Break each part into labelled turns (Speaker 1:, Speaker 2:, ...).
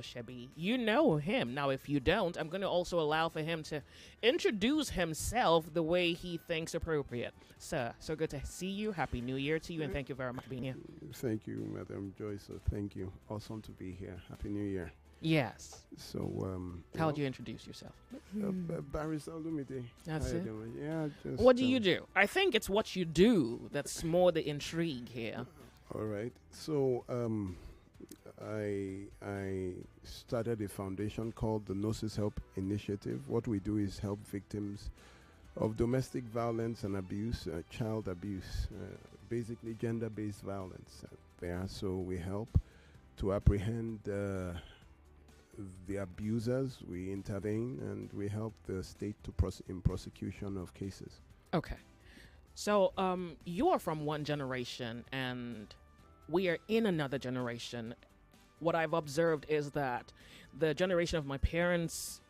Speaker 1: Omosebi. You know him. Now, if you don't, I'm going to also allow for him to introduce himself the way he thinks appropriate. Sir, so good to see you. Happy New Year to you, and thank you very much for being here.
Speaker 2: Thank you, Madam Joyce. Thank you. Awesome to be here. Happy New Year.
Speaker 1: Yes.
Speaker 2: So,
Speaker 1: how would you introduce yourself?
Speaker 2: Barrister Olumide.
Speaker 1: That's it.
Speaker 2: Yeah. Just,
Speaker 1: what do you do? I think it's what you do that's more the intrigue here.
Speaker 2: All right. So, I started a foundation called the Gnosis Help Initiative. What we do is help victims of domestic violence and abuse, child abuse, basically gender-based violence. So we help to apprehend the abusers, we intervene, and we help the state to in prosecution of cases.
Speaker 1: Okay. So you are from one generation, and we are in another generation. What I've observed is that the generation of my parents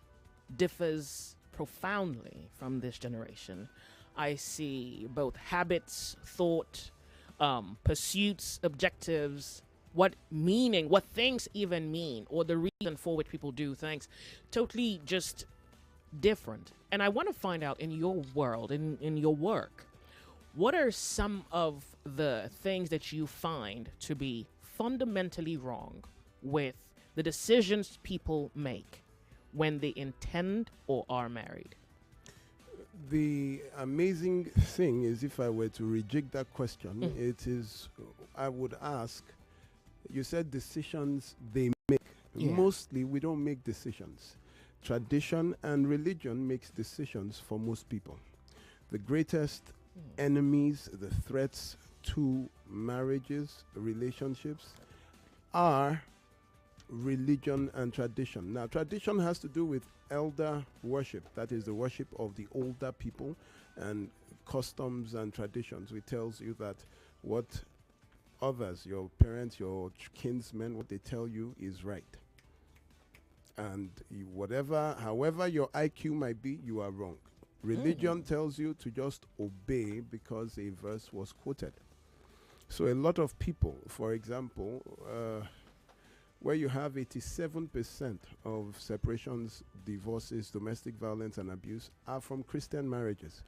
Speaker 1: differs profoundly from this generation. I see both habits, thought, pursuits, objectives, what things even mean, or the reason for which people do things, totally just different. And I want to find out, in your world, in your work, what are some of the things that you find to be fundamentally wrong with the decisions people make when they intend or are married?
Speaker 2: The amazing thing is, if I were to reject that question, it is, I would ask, you said decisions they make. Yeah. Mostly we don't make decisions. Tradition and religion makes decisions for most people. The greatest enemies, the threats to marriages, relationships, are religion and tradition. Now, tradition has to do with elder worship, that is the worship of the older people, and customs and traditions, which tells you that what others, your parents, your kinsmen, what they tell you is right. And however your IQ might be, you are wrong. Religion tells you to just obey because a verse was quoted. So a lot of people, for example, where you have 87% of separations, divorces, domestic violence and abuse are from Christian marriages.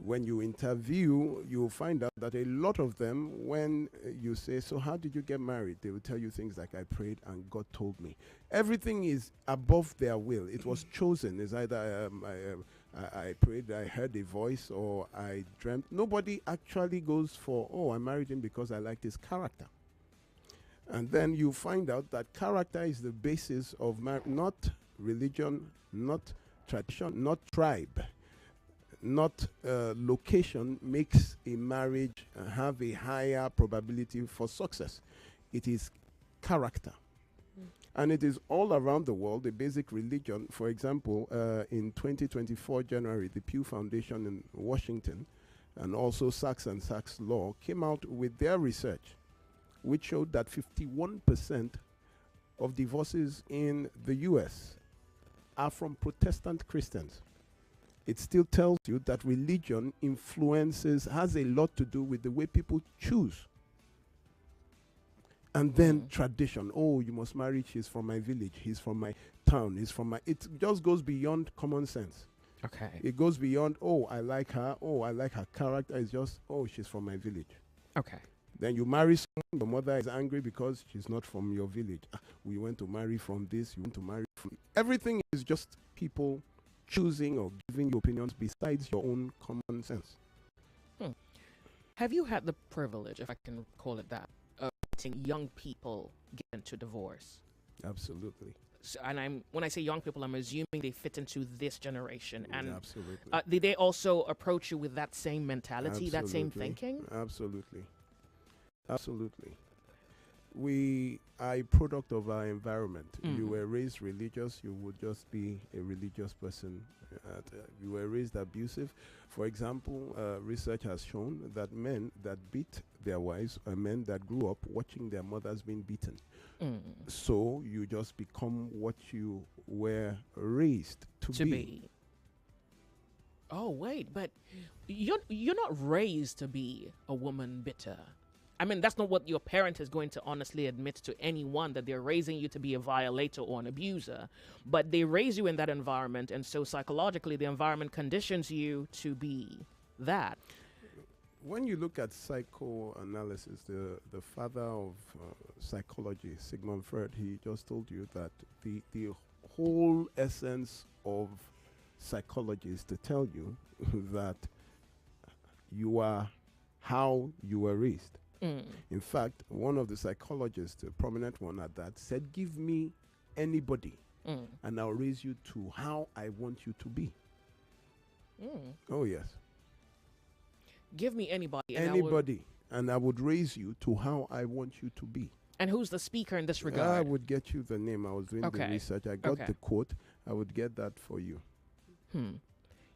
Speaker 2: When you interview, you'll find out that a lot of them, when you say, so how did you get married? They will tell you things like, I prayed and God told me. Everything is above their will. It was chosen. It's either I prayed, I heard a voice, or I dreamt. Nobody actually goes for, I married him because I liked his character. And then you find out that character is the basis of not religion, not tradition, not tribe, not location makes a marriage have a higher probability for success. It is character. And it is all around the world, the basic religion. For example, in 2024 January, the Pew Foundation in Washington and also Sachs and Sachs Law came out with their research, which showed that 51% of divorces in the US are from Protestant Christians. It still tells you that religion has a lot to do with the way people choose. And then tradition. Oh, you must marry, she's from my village, he's from my town, it just goes beyond common sense.
Speaker 1: Okay.
Speaker 2: It goes beyond, I like her, I like her character. It's just, she's from my village.
Speaker 1: Okay.
Speaker 2: Then you marry someone, your mother is angry because she's not from your village. We went to marry from this, you want to marry from... Everything is just people choosing or giving you opinions besides your own common sense.
Speaker 1: Have you had the privilege, if I can call it that, of seeing young people get into divorce?
Speaker 2: Absolutely.
Speaker 1: So, and when I say young people, I'm assuming they fit into this generation. And
Speaker 2: absolutely.
Speaker 1: Did they also approach you with that same mentality, that same thinking?
Speaker 2: Absolutely. We are a product of our environment. You were raised religious, you would just be a religious person. You were raised abusive. For example, research has shown that men that beat their wives are men that grew up watching their mothers being beaten. So you just become what you were raised to be.
Speaker 1: Oh, wait, but you're not raised to be a woman bitter. I mean, that's not what your parent is going to honestly admit to anyone, that they're raising you to be a violator or an abuser. But they raise you in that environment, and so psychologically, the environment conditions you to be that.
Speaker 2: When you look at psychoanalysis, the father of psychology, Sigmund Freud, he just told you that the whole essence of psychology is to tell you that you are how you were raised. In fact, one of the psychologists, a prominent one at that, said, give me anybody and I'll raise you to how I want you to be. Oh, yes.
Speaker 1: Give me anybody.
Speaker 2: And I would raise you to how I want you to be.
Speaker 1: And who's the speaker in this regard?
Speaker 2: I would get you the name. I was doing the research. I got the quote. I would get that for you.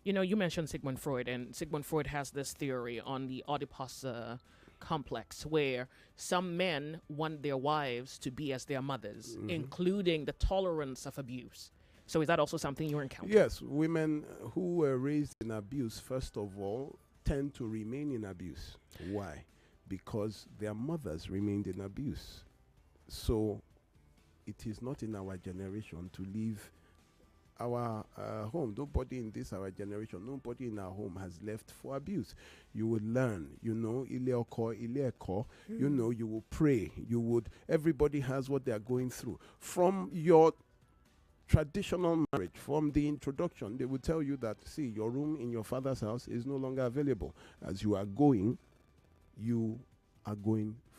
Speaker 1: You know, you mentioned Sigmund Freud, and Sigmund Freud has this theory on the Oedipus complex, where some men want their wives to be as their mothers, including the tolerance of abuse. So is that also something you encounter?
Speaker 2: Yes, women who were raised in abuse, first of all, tend to remain in abuse. Why? Because their mothers remained in abuse. So it is not in our generation to leave our home. Nobody in our generation, nobody in our home has left for abuse. You would learn, you know, you know, you will pray, everybody has what they are going through. From your traditional marriage, from the introduction, they will tell you that, see, your room in your father's house is no longer available. As you are going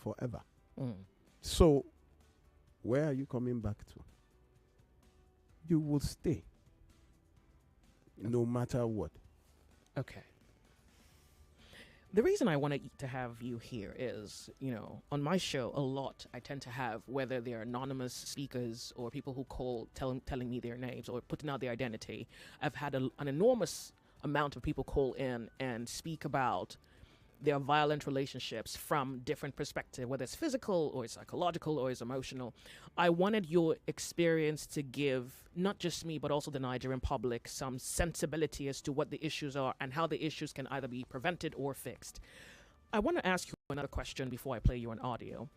Speaker 2: forever. So, where are you coming back to? You will stay, no matter what.
Speaker 1: Okay. The reason I wanted to have you here is, you know, on my show, a lot I tend to have, whether they're anonymous speakers or people who call telling me their names or putting out their identity, I've had an enormous amount of people call in and speak about their violent relationships from different perspectives, whether it's physical or it's psychological or it's emotional. I wanted your experience to give not just me, but also the Nigerian public some sensibility as to what the issues are and how the issues can either be prevented or fixed. I want to ask you another question before I play you an audio.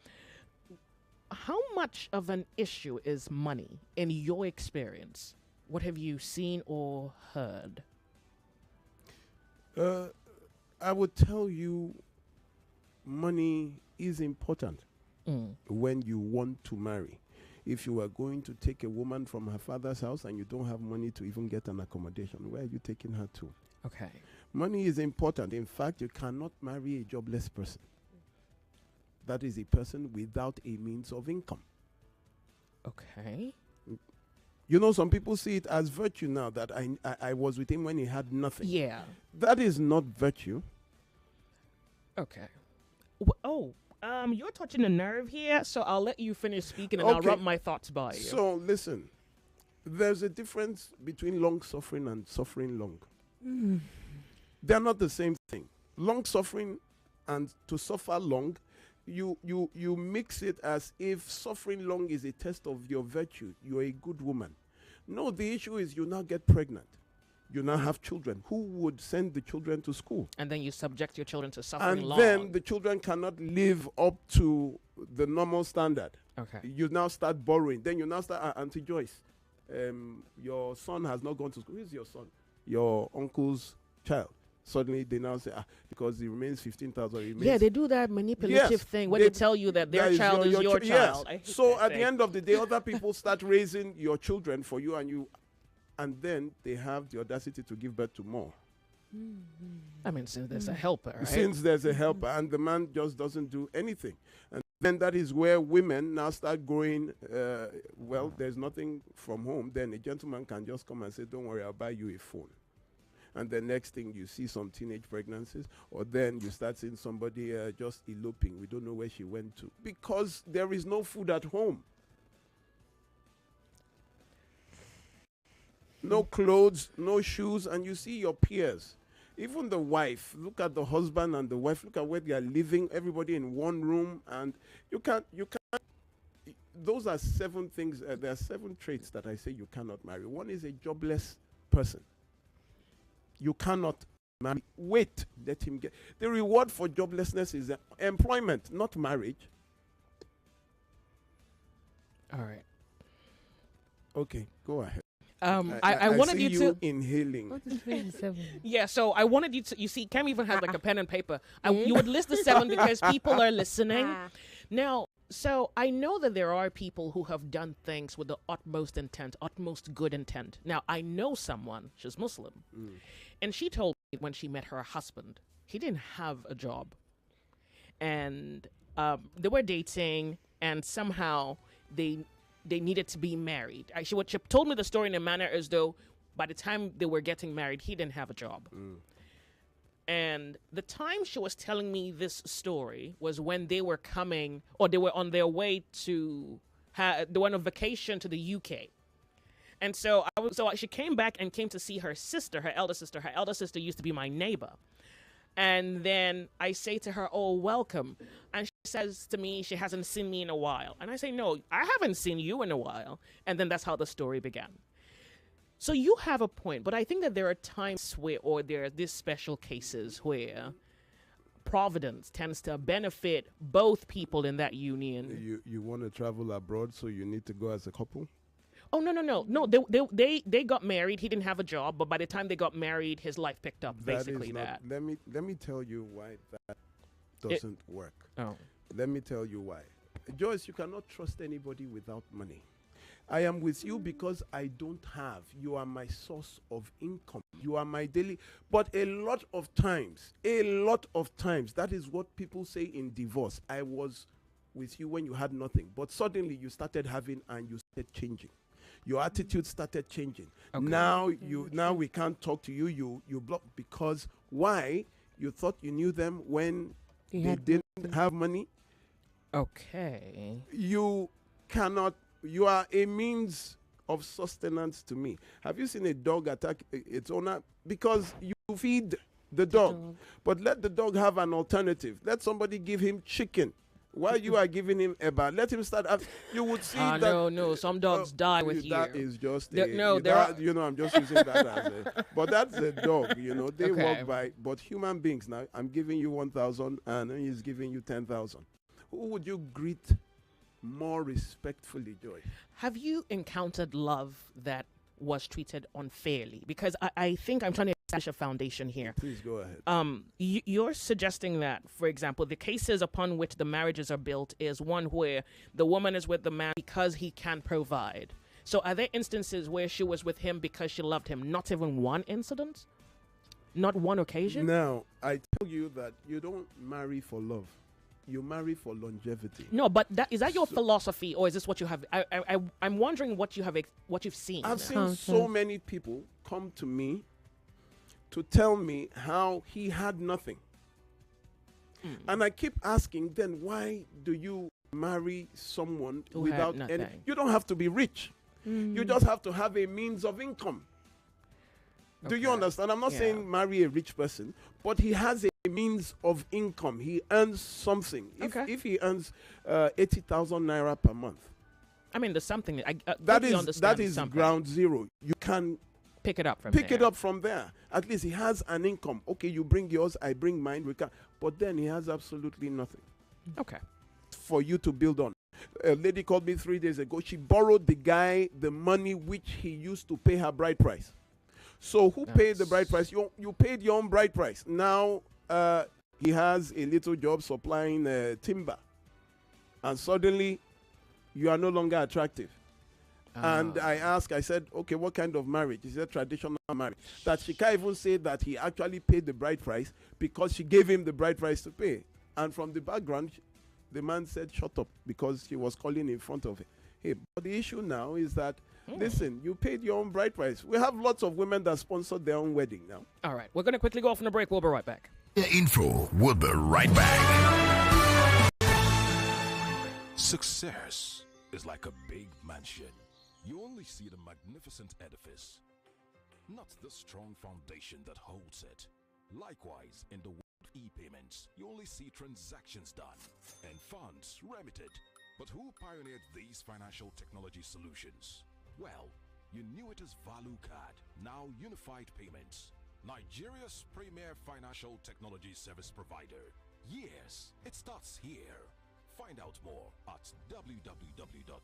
Speaker 1: How much of an issue is money in your experience? What have you seen or heard?
Speaker 2: I would tell you money is important when you want to marry. If you are going to take a woman from her father's house and you don't have money to even get an accommodation, where are you taking her to?
Speaker 1: Okay.
Speaker 2: Money is important. In fact, you cannot marry a jobless person. That is a person without a means of income.
Speaker 1: Okay.
Speaker 2: You know, some people see it as virtue now, that I was with him when he had nothing.
Speaker 1: Yeah.
Speaker 2: That is not virtue.
Speaker 1: Okay. You're touching a nerve here, so I'll let you finish speaking and I'll run my thoughts by you.
Speaker 2: So, listen. There's a difference between long suffering and suffering long. They're not the same thing. Long suffering and to suffer long, you mix it as if suffering long is a test of your virtue. You're a good woman. No, the issue is you now get pregnant. You now have children. Who would send the children to school?
Speaker 1: And then you subject your children to suffering long.
Speaker 2: And then the children cannot live up to the normal standard.
Speaker 1: Okay.
Speaker 2: You now start borrowing. Then you now start, Auntie Joyce, your son has not gone to school. Who is your son? Your uncle's child. Suddenly they now say, because he remains 15,000.
Speaker 1: Yeah, they do that manipulative thing where they tell you that their child is your child.
Speaker 2: Yes. So at the end of the day, other people start raising your children for you, and then they have the audacity to give birth to more.
Speaker 1: I mean, since there's a helper, right?
Speaker 2: Since there's a helper, and the man just doesn't do anything. And then that is where women now start going, there's nothing from home. Then a gentleman can just come and say, don't worry, I'll buy you a phone. And the next thing you see some teenage pregnancies, or then you start seeing somebody just eloping. We don't know where she went to. Because there is no food at home. No clothes, no shoes, and you see your peers. Even the wife, look at the husband and the wife, look at where they are living, everybody in one room, and you can't, those are 7 things, there are 7 traits that I say you cannot marry. One is a jobless person. You cannot marry. Wait, let him get. The reward for joblessness is employment, not marriage.
Speaker 1: All right.
Speaker 2: Okay, go ahead.
Speaker 1: I wanted
Speaker 2: see
Speaker 1: you to
Speaker 2: inhaling.
Speaker 3: What is 27?
Speaker 1: Yeah, so I wanted you to. You see, Cam even has like a pen and paper. You would list the 7 because people are listening. Now, so I know that there are people who have done things with the utmost intent, utmost good intent. Now, I know someone, she's Muslim, and she told me when she met her husband, he didn't have a job. And they were dating, and somehow they needed to be married. She told me the story in a manner as though by the time they were getting married, he didn't have a job. And the time she was telling me this story was when they were coming, or they were on their way to, they were on a vacation to the UK. And so she came back and came to see her sister, her elder sister. Her elder sister used to be my neighbor. And then I say to her, "Oh, welcome." And she says to me, she hasn't seen me in a while. And I say, "No, I haven't seen you in a while." And then that's how the story began. So you have a point, but I think that there are times where, or there are these special cases where providence tends to benefit both people in that union.
Speaker 2: You want to travel abroad, so you need to go as a couple?
Speaker 1: Oh, no. They got married. He didn't have a job, but by the time they got married, his life picked up. Basically, that.
Speaker 2: Let me tell you why that doesn't work.
Speaker 1: Oh.
Speaker 2: Let me tell you why. Joyce, you cannot trust anybody without money. I am with you because I don't have. You are my source of income. You are my daily. But a lot of times, that is what people say in divorce. I was with you when you had nothing, but suddenly you started having and you started changing. Your attitude started changing. Okay. Now we can't talk to you. You block because why? You thought you knew them when they didn't have money.
Speaker 1: Okay.
Speaker 2: You cannot. You are a means of sustenance to me. Have you seen a dog attack its owner? Because you feed the dog. But let the dog have an alternative. Let somebody give him chicken. While you are giving him eba, let him start. You would see that.
Speaker 1: No. Some dogs die with you.
Speaker 2: That is just I'm just using that as a. But that's a dog. They walk by. But human beings now. I'm giving you 1,000, and he's giving you 10,000. Who would you greet more respectfully, Joy?
Speaker 1: Have you encountered love that was treated unfairly? Because I think I'm trying to establish a foundation here.
Speaker 2: Please go ahead.
Speaker 1: You're suggesting that, for example, the cases upon which the marriages are built is one where the woman is with the man because he can provide. So are there instances where she was with him because she loved him? Not even one incident? Not one occasion?
Speaker 2: Now, I tell you that you don't marry for love. You marry for longevity.
Speaker 1: No, but is that your philosophy, or is this what you have? I'm wondering what you've seen.
Speaker 2: I've seen so many people come to me to tell me how he had nothing. And I keep asking, then why do you marry someone without any? You don't have to be rich. You just have to have a means of income. Do you understand? I'm not saying marry a rich person, but he has a means of income. He earns something. If he earns 80,000 naira per month,
Speaker 1: I mean, there's something.
Speaker 2: That is ground zero. You can
Speaker 1: pick it up from there.
Speaker 2: At least he has an income. Okay, you bring yours, I bring mine. But then he has absolutely nothing.
Speaker 1: Okay.
Speaker 2: For you to build on. A lady called me 3 days ago. She borrowed the guy the money which he used to pay her bride price. So who paid the bride price? You paid your own bride price. Now he has a little job supplying timber. And suddenly you are no longer attractive. And I said, okay, what kind of marriage? He said traditional marriage. That she can't even say that he actually paid the bride price because she gave him the bride price to pay. And from the background, the man said, shut up, because she was calling in front of him. Hey, but the issue now is that, listen, you paid your own bride price. We have lots of women that sponsored their own wedding now.
Speaker 1: All right, we're going to quickly go off on a break. We'll be right back.
Speaker 4: Info, we'll be right back. Success is like a big mansion. You only see the magnificent edifice, not the strong foundation that holds it. Likewise, in the world of e-payments, you only see transactions done and funds remitted. But who pioneered these financial technology solutions? Well, you knew it as Value Card, now Unified Payments. Nigeria's premier financial technology service provider. Yes, it starts here. Find out more at www.up-ng.com.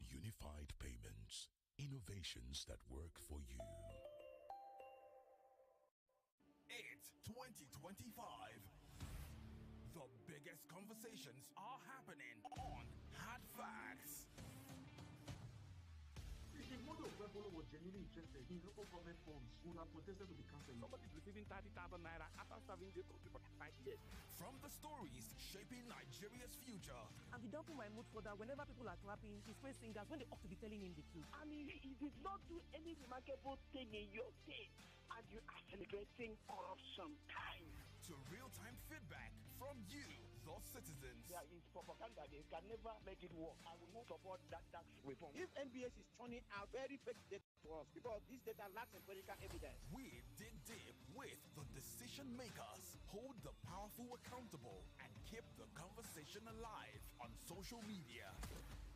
Speaker 3: Unified Payments. Innovations that work for you.
Speaker 5: It's 2025. The biggest conversations are happening on Hard Facts.
Speaker 6: The mother of Rebolo was genuinely interested in local government forms who have protested to be cancelled.
Speaker 7: Somebody's receiving 30,000 naira after serving the country for 5 years.
Speaker 5: From the stories shaping Nigeria's future.
Speaker 8: And the double my mood for that whenever people are clapping, his praise singers when they ought to be telling him the truth.
Speaker 7: I mean, he did not do any remarkable thing in your state, and you are celebrating corruption time.
Speaker 5: To real-time feedback from you, the citizens.
Speaker 7: There is propaganda. They can never make it work. I will not support that tax reform.
Speaker 9: If NBS is turning out very fake data for us because this data lacks empirical evidence.
Speaker 5: We dig deep with the decision makers, hold the powerful accountable, and keep the conversation alive on social media.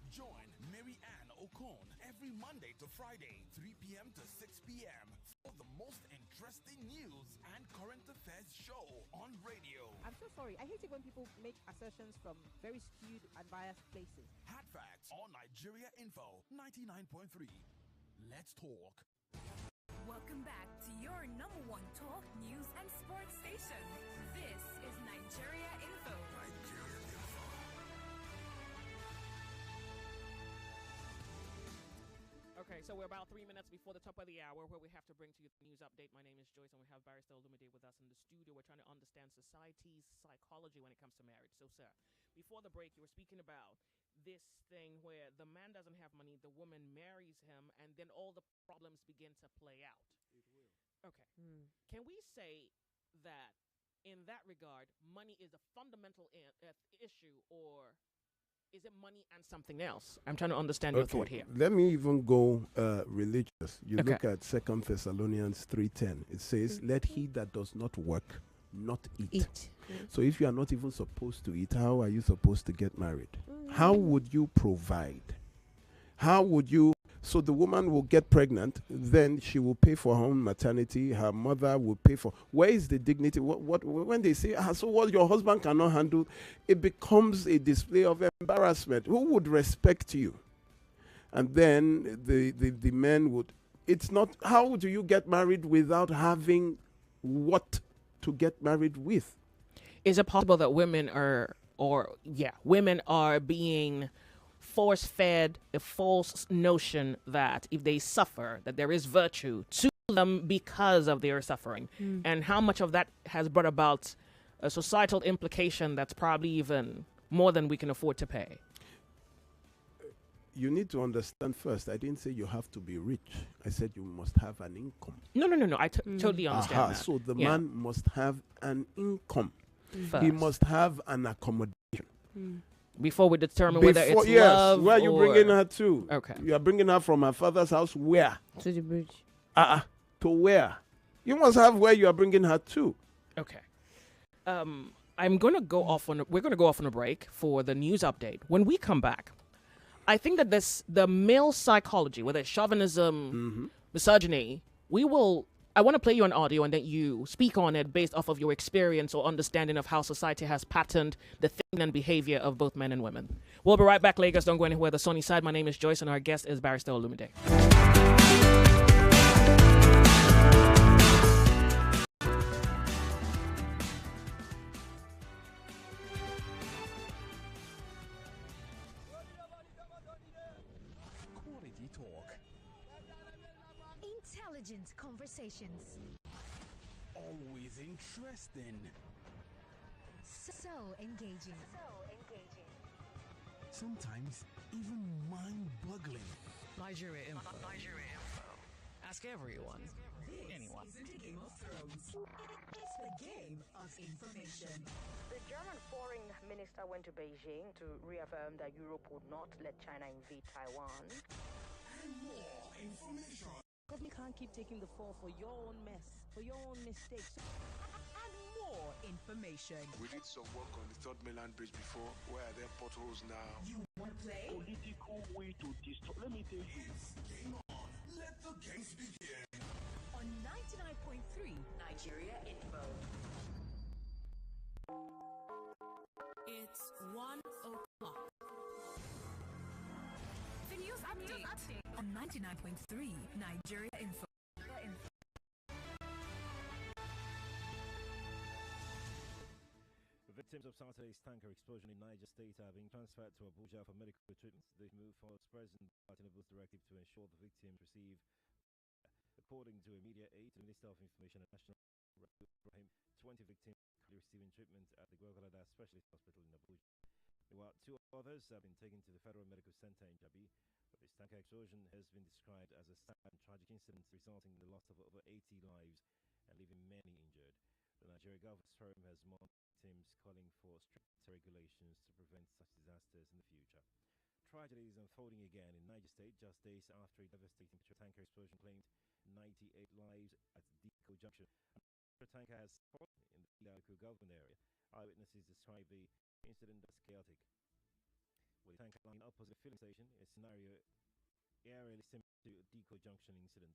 Speaker 5: Join Mary Ann Okon every Monday to Friday, 3 p.m. to 6 p.m. for the most interesting news and current affairs show on radio.
Speaker 10: I'm so sorry. I hate it when people make assertions from very skewed and biased places.
Speaker 5: Hard Facts on Nigeria Info 99.3. Let's talk.
Speaker 11: Welcome back to your number one talk, news, and sports station. This is Nigeria Info.
Speaker 5: Nigeria Info.
Speaker 1: Okay, so we're about 3 minutes before the top of the hour where we have to bring to you the news update. My name is Joyce, and we have Barrister Olumide with us in the studio. We're trying to understand society's psychology when it comes to marriage. So, sir, before the break, you were speaking about this thing where the man doesn't have money, the woman marries him, and then all the problems begin to play out.
Speaker 2: It will.
Speaker 1: Okay. Can we say that in that regard, money is a fundamental issue, or is it money and something else? I'm trying to understand your thought here.
Speaker 2: Let me even go religious. You look at 2 Thessalonians 3:10. It says, let he that does not work not eat. So if you are not even supposed to eat, how are you supposed to get married? How would you provide? How would you? So the woman will get pregnant, then she will pay for her own maternity. Her mother will pay for. Where is the dignity? What when they say, so what your husband cannot handle, it becomes a display of embarrassment. Who would respect you? And then the men would. It's not. How do you get married without having what to get married with?
Speaker 1: Is it possible that women are being force-fed a false notion that if they suffer, that there is virtue to them because of their suffering? And how much of that has brought about a societal implication that's probably even more than we can afford to pay?
Speaker 2: You need to understand first, I didn't say you have to be rich. I said you must have an income.
Speaker 1: No. I totally understand that.
Speaker 2: So the man must have an income.
Speaker 1: First.
Speaker 2: He must have an accommodation.
Speaker 1: Before we determine whether it's love.
Speaker 2: Where are you bringing her to?
Speaker 1: Okay.
Speaker 2: You are bringing her from her father's house. Where?
Speaker 10: To the bridge.
Speaker 2: To where? You must have where you are bringing her to.
Speaker 1: Okay. We're going to go off on a break for the news update. When we come back, I think that the male psychology, whether it's chauvinism, misogyny, I want to play you an audio and then you speak on it based off of your experience or understanding of how society has patterned the thinking and behavior of both men and women. We'll be right back, Lagos. Don't go anywhere. The Sunny Side. My name is Joyce, and our guest is Barrister Olumide.
Speaker 5: Quality talk.
Speaker 11: Intelligent conversations.
Speaker 5: Always interesting.
Speaker 11: So engaging.
Speaker 5: Sometimes even mind-boggling.
Speaker 12: Nigeria Info. Ask everyone. Anyone.
Speaker 13: Isn't a Game of Thrones. It's the game of information.
Speaker 14: The German foreign minister went to Beijing to reaffirm that Europe would not let China invade Taiwan.
Speaker 5: And more information.
Speaker 8: Because we can't keep taking the fall for your own mess, for your own mistakes.
Speaker 13: And more information.
Speaker 15: We did some work on the Third Mainland Bridge before. Where are there potholes now?
Speaker 13: You want to play?
Speaker 7: Political way to destroy. Let me tell you.
Speaker 5: It's game on. Let the games begin.
Speaker 13: 99.3 Nigeria Info.
Speaker 11: It's 1 o'clock. The news update on 99.3 Nigeria Info.
Speaker 16: The victims of Saturday's tanker explosion in Niger State are being transferred to Abuja for medical treatment. This move follows President Tinubu's directive to ensure the victims receive. According to a media aide, the Minister of Information and National Ibrahim, 20 victims are receiving treatment at the Gwagwalada Specialist Hospital in Abuja. Meanwhile, 2 others have been taken to the Federal Medical Center in Jabi. This tanker explosion has been described as a sad and tragic incident resulting in the loss of over 80 lives and leaving many injured. The Nigeria government's firm has warned victims, calling for strict regulations to prevent such disasters in the future. Tragedy is unfolding again in Niger State just days after a devastating tanker explosion claimed 98 lives at Diko Junction. The tanker has fallen in the local government area. Eyewitnesses describe the incident as chaotic. With the tanker lying opposite the filling station, a scenario eerily similar to Diko Junction incident.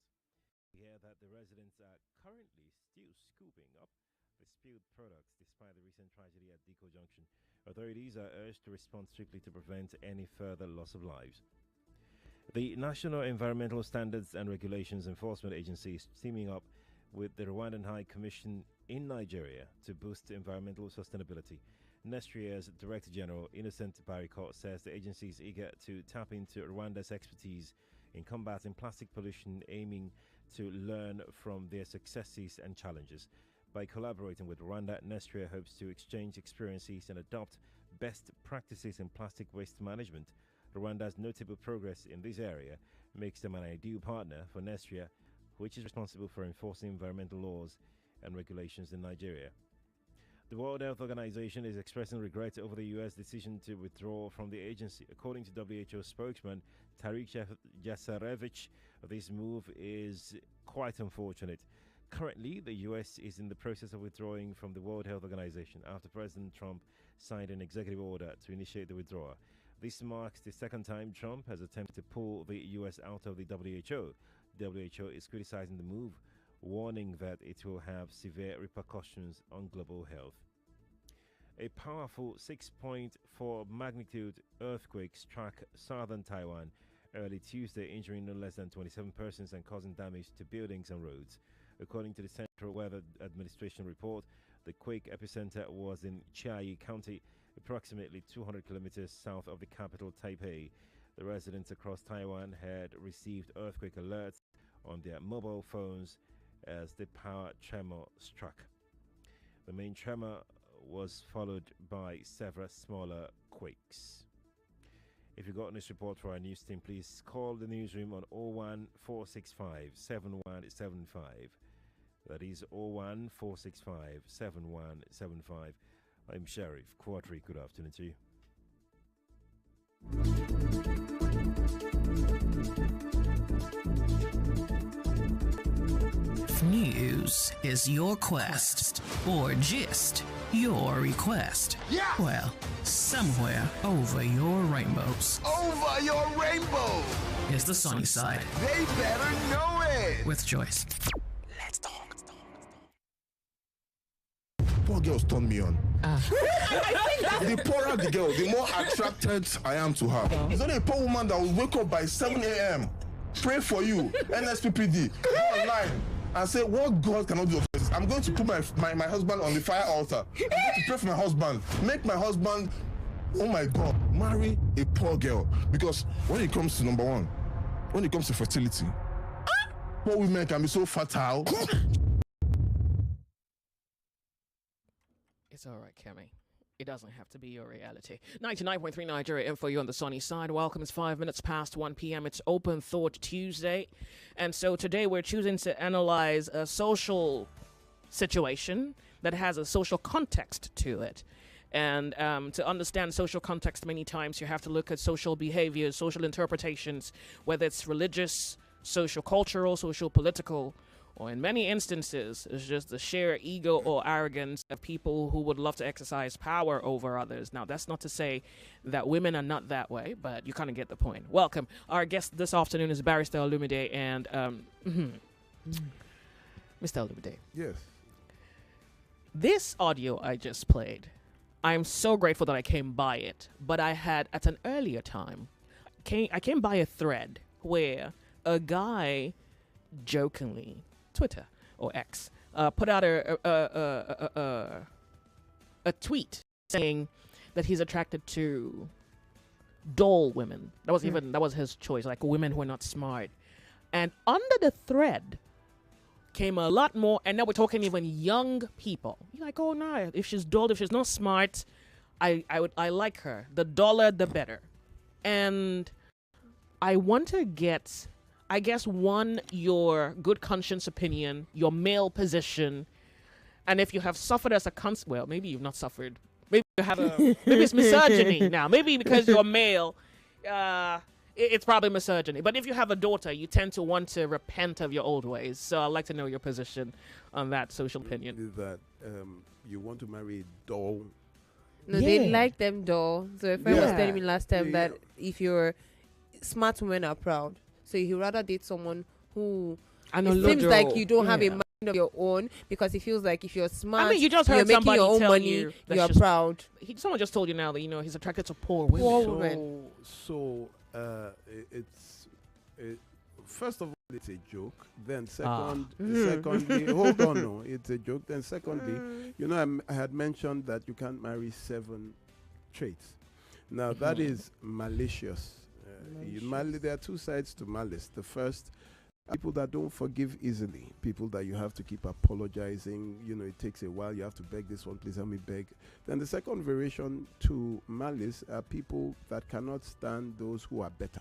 Speaker 16: We hear that the residents are currently still scooping up the spilled products despite the recent tragedy at Diko Junction. Authorities are urged to respond strictly to prevent any further loss of lives. The National Environmental Standards and Regulations Enforcement Agency is teaming up with the Rwandan High Commission in Nigeria to boost environmental sustainability. Nestria's Director General Innocent Barikot says the agency is eager to tap into Rwanda's expertise in combating plastic pollution, aiming to learn from their successes and challenges. By collaborating with Rwanda, Nestria hopes to exchange experiences and adopt best practices in plastic waste management. Rwanda's notable progress in this area makes them an ideal partner for Nestria, which is responsible for enforcing environmental laws and regulations in Nigeria. The World Health Organization is expressing regret over the U.S. decision to withdraw from the agency. According to WHO spokesman Tariq Jasarevich, this move is quite unfortunate. Currently, the U.S. is in the process of withdrawing from the World Health Organization after President Trump signed an executive order to initiate the withdrawal. This marks the second time Trump has attempted to pull the U.S. out of the WHO. WHO is criticizing the move, warning that it will have severe repercussions on global health. A powerful 6.4 magnitude earthquake struck southern Taiwan early Tuesday, injuring no less than 27 persons and causing damage to buildings and roads. According to the Central Weather Administration report, the quake epicenter was in Chiayi County, approximately 200 kilometers south of the capital, Taipei. The residents across Taiwan had received earthquake alerts on their mobile phones as the power tremor struck. The main tremor was followed by several smaller quakes. If you got this report for our news team, please call the newsroom on 01465 7175. That is 01465 7175. I'm Sheriff Quadri. Good afternoon to you.
Speaker 17: If news is your quest, or gist your request,
Speaker 5: yeah!
Speaker 17: Well, somewhere over your rainbows.
Speaker 5: Over your rainbow!
Speaker 17: Is the sunny side.
Speaker 5: They better know it!
Speaker 17: With Joyce.
Speaker 5: Let's talk.
Speaker 18: Poor girls turn me on. The poorer the girl, the more attracted I am to her. There's only a poor woman that will wake up by 7 a.m. pray for you, NSPPD, go online and say, what God cannot do of this? I'm going to put my husband on the fire altar. I'm going to pray for my husband. Make my husband, oh my God, marry a poor girl. Because when it comes to number one, when it comes to fertility, poor women can be so fertile.
Speaker 1: It's all right, Kemi. It doesn't have to be your reality. 99.3 Nigeria Info, you on the sunny side. Welcome. It's 5 minutes past 1 p.m. It's Open Thought Tuesday. And so today we're choosing to analyze a social situation that has a social context to it. And to understand social context, many times you have to look at social behaviors, social interpretations, whether it's religious, social cultural, social political, or in many instances, it's just the sheer ego or arrogance of people who would love to exercise power over others. Now, that's not to say that women are not that way, but you kind of get the point. Welcome. Our guest this afternoon is Barrister Olumide, and Mr. Olumide.
Speaker 2: Yes.
Speaker 1: This audio I just played, I'm so grateful that I came by it. But I had, at an earlier time, I came by a thread where a guy jokingly, Twitter or X, put out a tweet saying that he's attracted to dull women. That was his choice, like women who are not smart. And under the thread came a lot more, and now we're talking even young people. You're like, oh no, if she's dull, if she's not smart, I like her. The duller, the better. And I want to get, I guess, one, your good conscience opinion, your male position, and if you have suffered as a well, maybe you've not suffered. Maybe you have maybe it's misogyny now. Maybe because you're male, it's probably misogyny. But if you have a daughter, you tend to want to repent of your old ways. So I'd like to know your position on that social opinion.
Speaker 2: Is that you want to marry a doll?
Speaker 19: No, they like them dull. So a friend was telling me last time that if you're smart, women are proud. So you rather date someone who seems like you don't have a mind of your own, because it feels like if you're smart,
Speaker 1: I mean, you just heard
Speaker 19: you're making your own
Speaker 1: tell
Speaker 19: money, you're proud.
Speaker 1: Someone just told you now that he's attracted to poor women.
Speaker 19: Poor women.
Speaker 2: So first of all, it's a joke. Then secondly, hold on, no, it's a joke. Then secondly, I had mentioned that you can't marry 7 traits. Now that is malicious. There are 2 sides to malice. The first, people that don't forgive easily, people that you have to keep apologizing. It takes a while. You have to beg this one, please help me beg. Then the second variation to malice are people that cannot stand those who are better.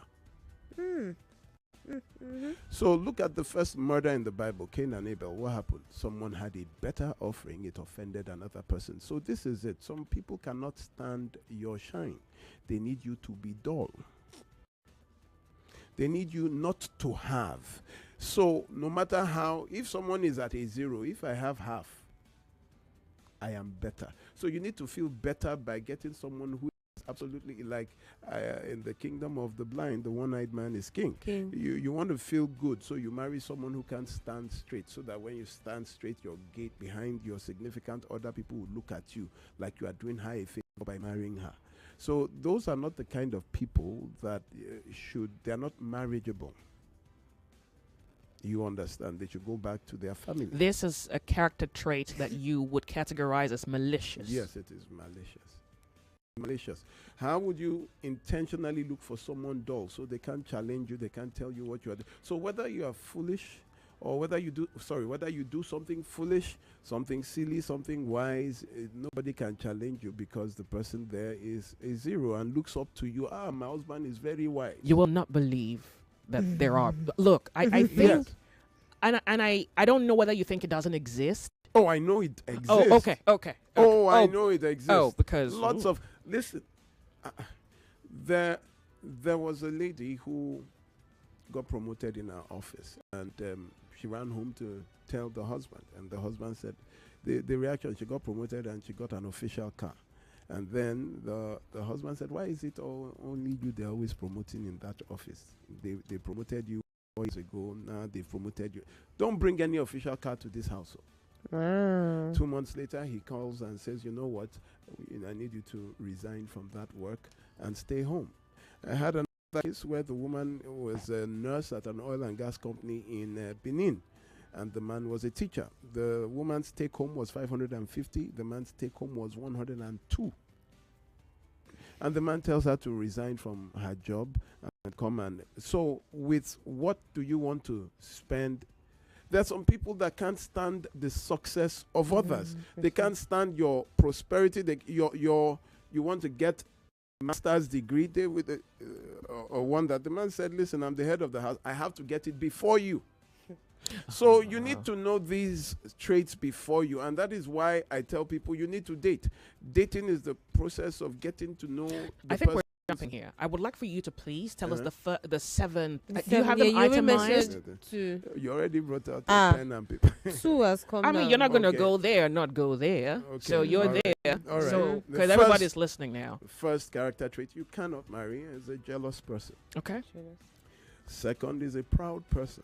Speaker 2: So look at the first murder in the Bible, Cain and Abel. What happened? Someone had a better offering. It offended another person. So this is it. Some people cannot stand your shine. They need you to be dull. They need you not to have. So no matter how, if someone is at a 0, if I have half, I am better. So you need to feel better by getting someone who is absolutely like in the kingdom of the blind, the one-eyed man is king. You want to feel good, so you marry someone who can stand straight, so that when you stand straight, your gate behind your significant other people will look at you like you are doing her a favor by marrying her. So those are not the kind of people that they're not marriageable. You understand? They should go back to their family.
Speaker 1: This is a character trait that you would categorize as malicious.
Speaker 2: Yes, it is malicious. How would you intentionally look for someone dull so they can't challenge you, they can't tell you what you are doing? So whether you are foolish or whether you do something foolish, something silly, something wise, nobody can challenge you, because the person there is a 0 and looks up to you. My husband is very wise.
Speaker 1: You will not believe that there are. Look, I think, yes. and I don't know whether you think it doesn't exist.
Speaker 2: Oh, I know it exists.
Speaker 1: Oh, okay.
Speaker 2: I know it exists.
Speaker 1: Oh, because
Speaker 2: listen, there was a lady who got promoted in her office, and she ran home to tell the husband, and the husband said the reaction, she got promoted and she got an official car. And then the husband said, why is it only you they're always promoting in that office? They promoted you 4 years ago, now they promoted you. Don't bring any official car to this household. 2 months later, he calls and says, you know what, I need you to resign from that work and stay home. I had another case where the woman was a nurse at an oil and gas company in Benin, and the man was a teacher. The woman's take home was 550, the man's take home was 102. And the man tells her to resign from her job and come and... So with what do you want to spend? There are some people that can't stand the success of others. They can't stand your prosperity. You want to get a master's degree with or one that the man said, listen, I'm the head of the house. I have to get it before you. So you need to know these traits before you, and that is why I tell people you need to date. Dating is the process of getting to know the
Speaker 1: I think we're jumping here. I would like for you to please tell us the 7. Do you have them itemized?
Speaker 2: You already brought out the pen and paper.
Speaker 19: 2 has come
Speaker 1: I mean, you're not going to go there, not go there. Okay. So you're there.
Speaker 2: All right.
Speaker 1: So because everybody's listening now.
Speaker 2: First character trait you cannot marry is a jealous person.
Speaker 1: Okay.
Speaker 2: Second is a proud person.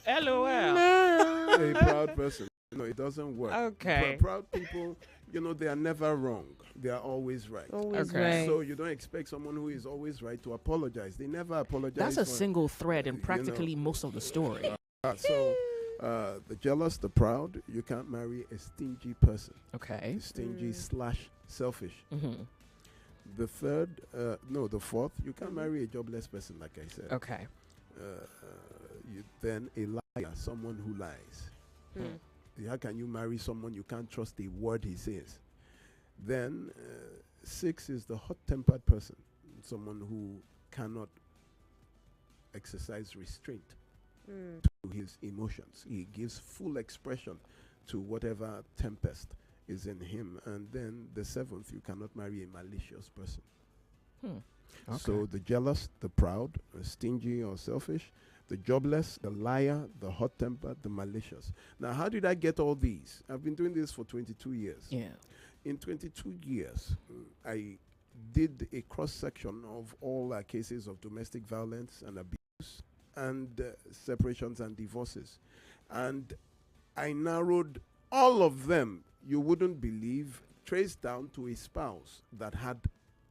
Speaker 1: LOL.
Speaker 2: A proud person. No, it doesn't work.
Speaker 1: Okay.
Speaker 2: Proud people, they are never wrong. They are always right.
Speaker 19: Always right.
Speaker 2: So you don't expect someone who is always right to apologize. They never apologize.
Speaker 1: That's a single thread in practically most of the story.
Speaker 2: The jealous, the proud, you can't marry a stingy person.
Speaker 1: Okay.
Speaker 2: Stingy / selfish.
Speaker 1: Mm-hmm.
Speaker 2: The fourth, you can't marry a jobless person, like I said.
Speaker 1: Okay.
Speaker 2: Then a liar, someone who lies. How can you marry someone you can't trust a word he says? Then 6 is the hot-tempered person, someone who cannot exercise restraint to his emotions. He gives full expression to whatever tempest is in him. And then the 7th, you cannot marry a malicious person.
Speaker 1: Okay.
Speaker 2: So the jealous, the proud, stingy or selfish, the jobless, the liar, the hot-tempered, the malicious. Now, how did I get all these? I've been doing this for 22 years.
Speaker 1: Yeah.
Speaker 2: In 22 years, I did a cross-section of all cases of domestic violence and abuse and separations and divorces. And I narrowed all of them, you wouldn't believe, traced down to a spouse that had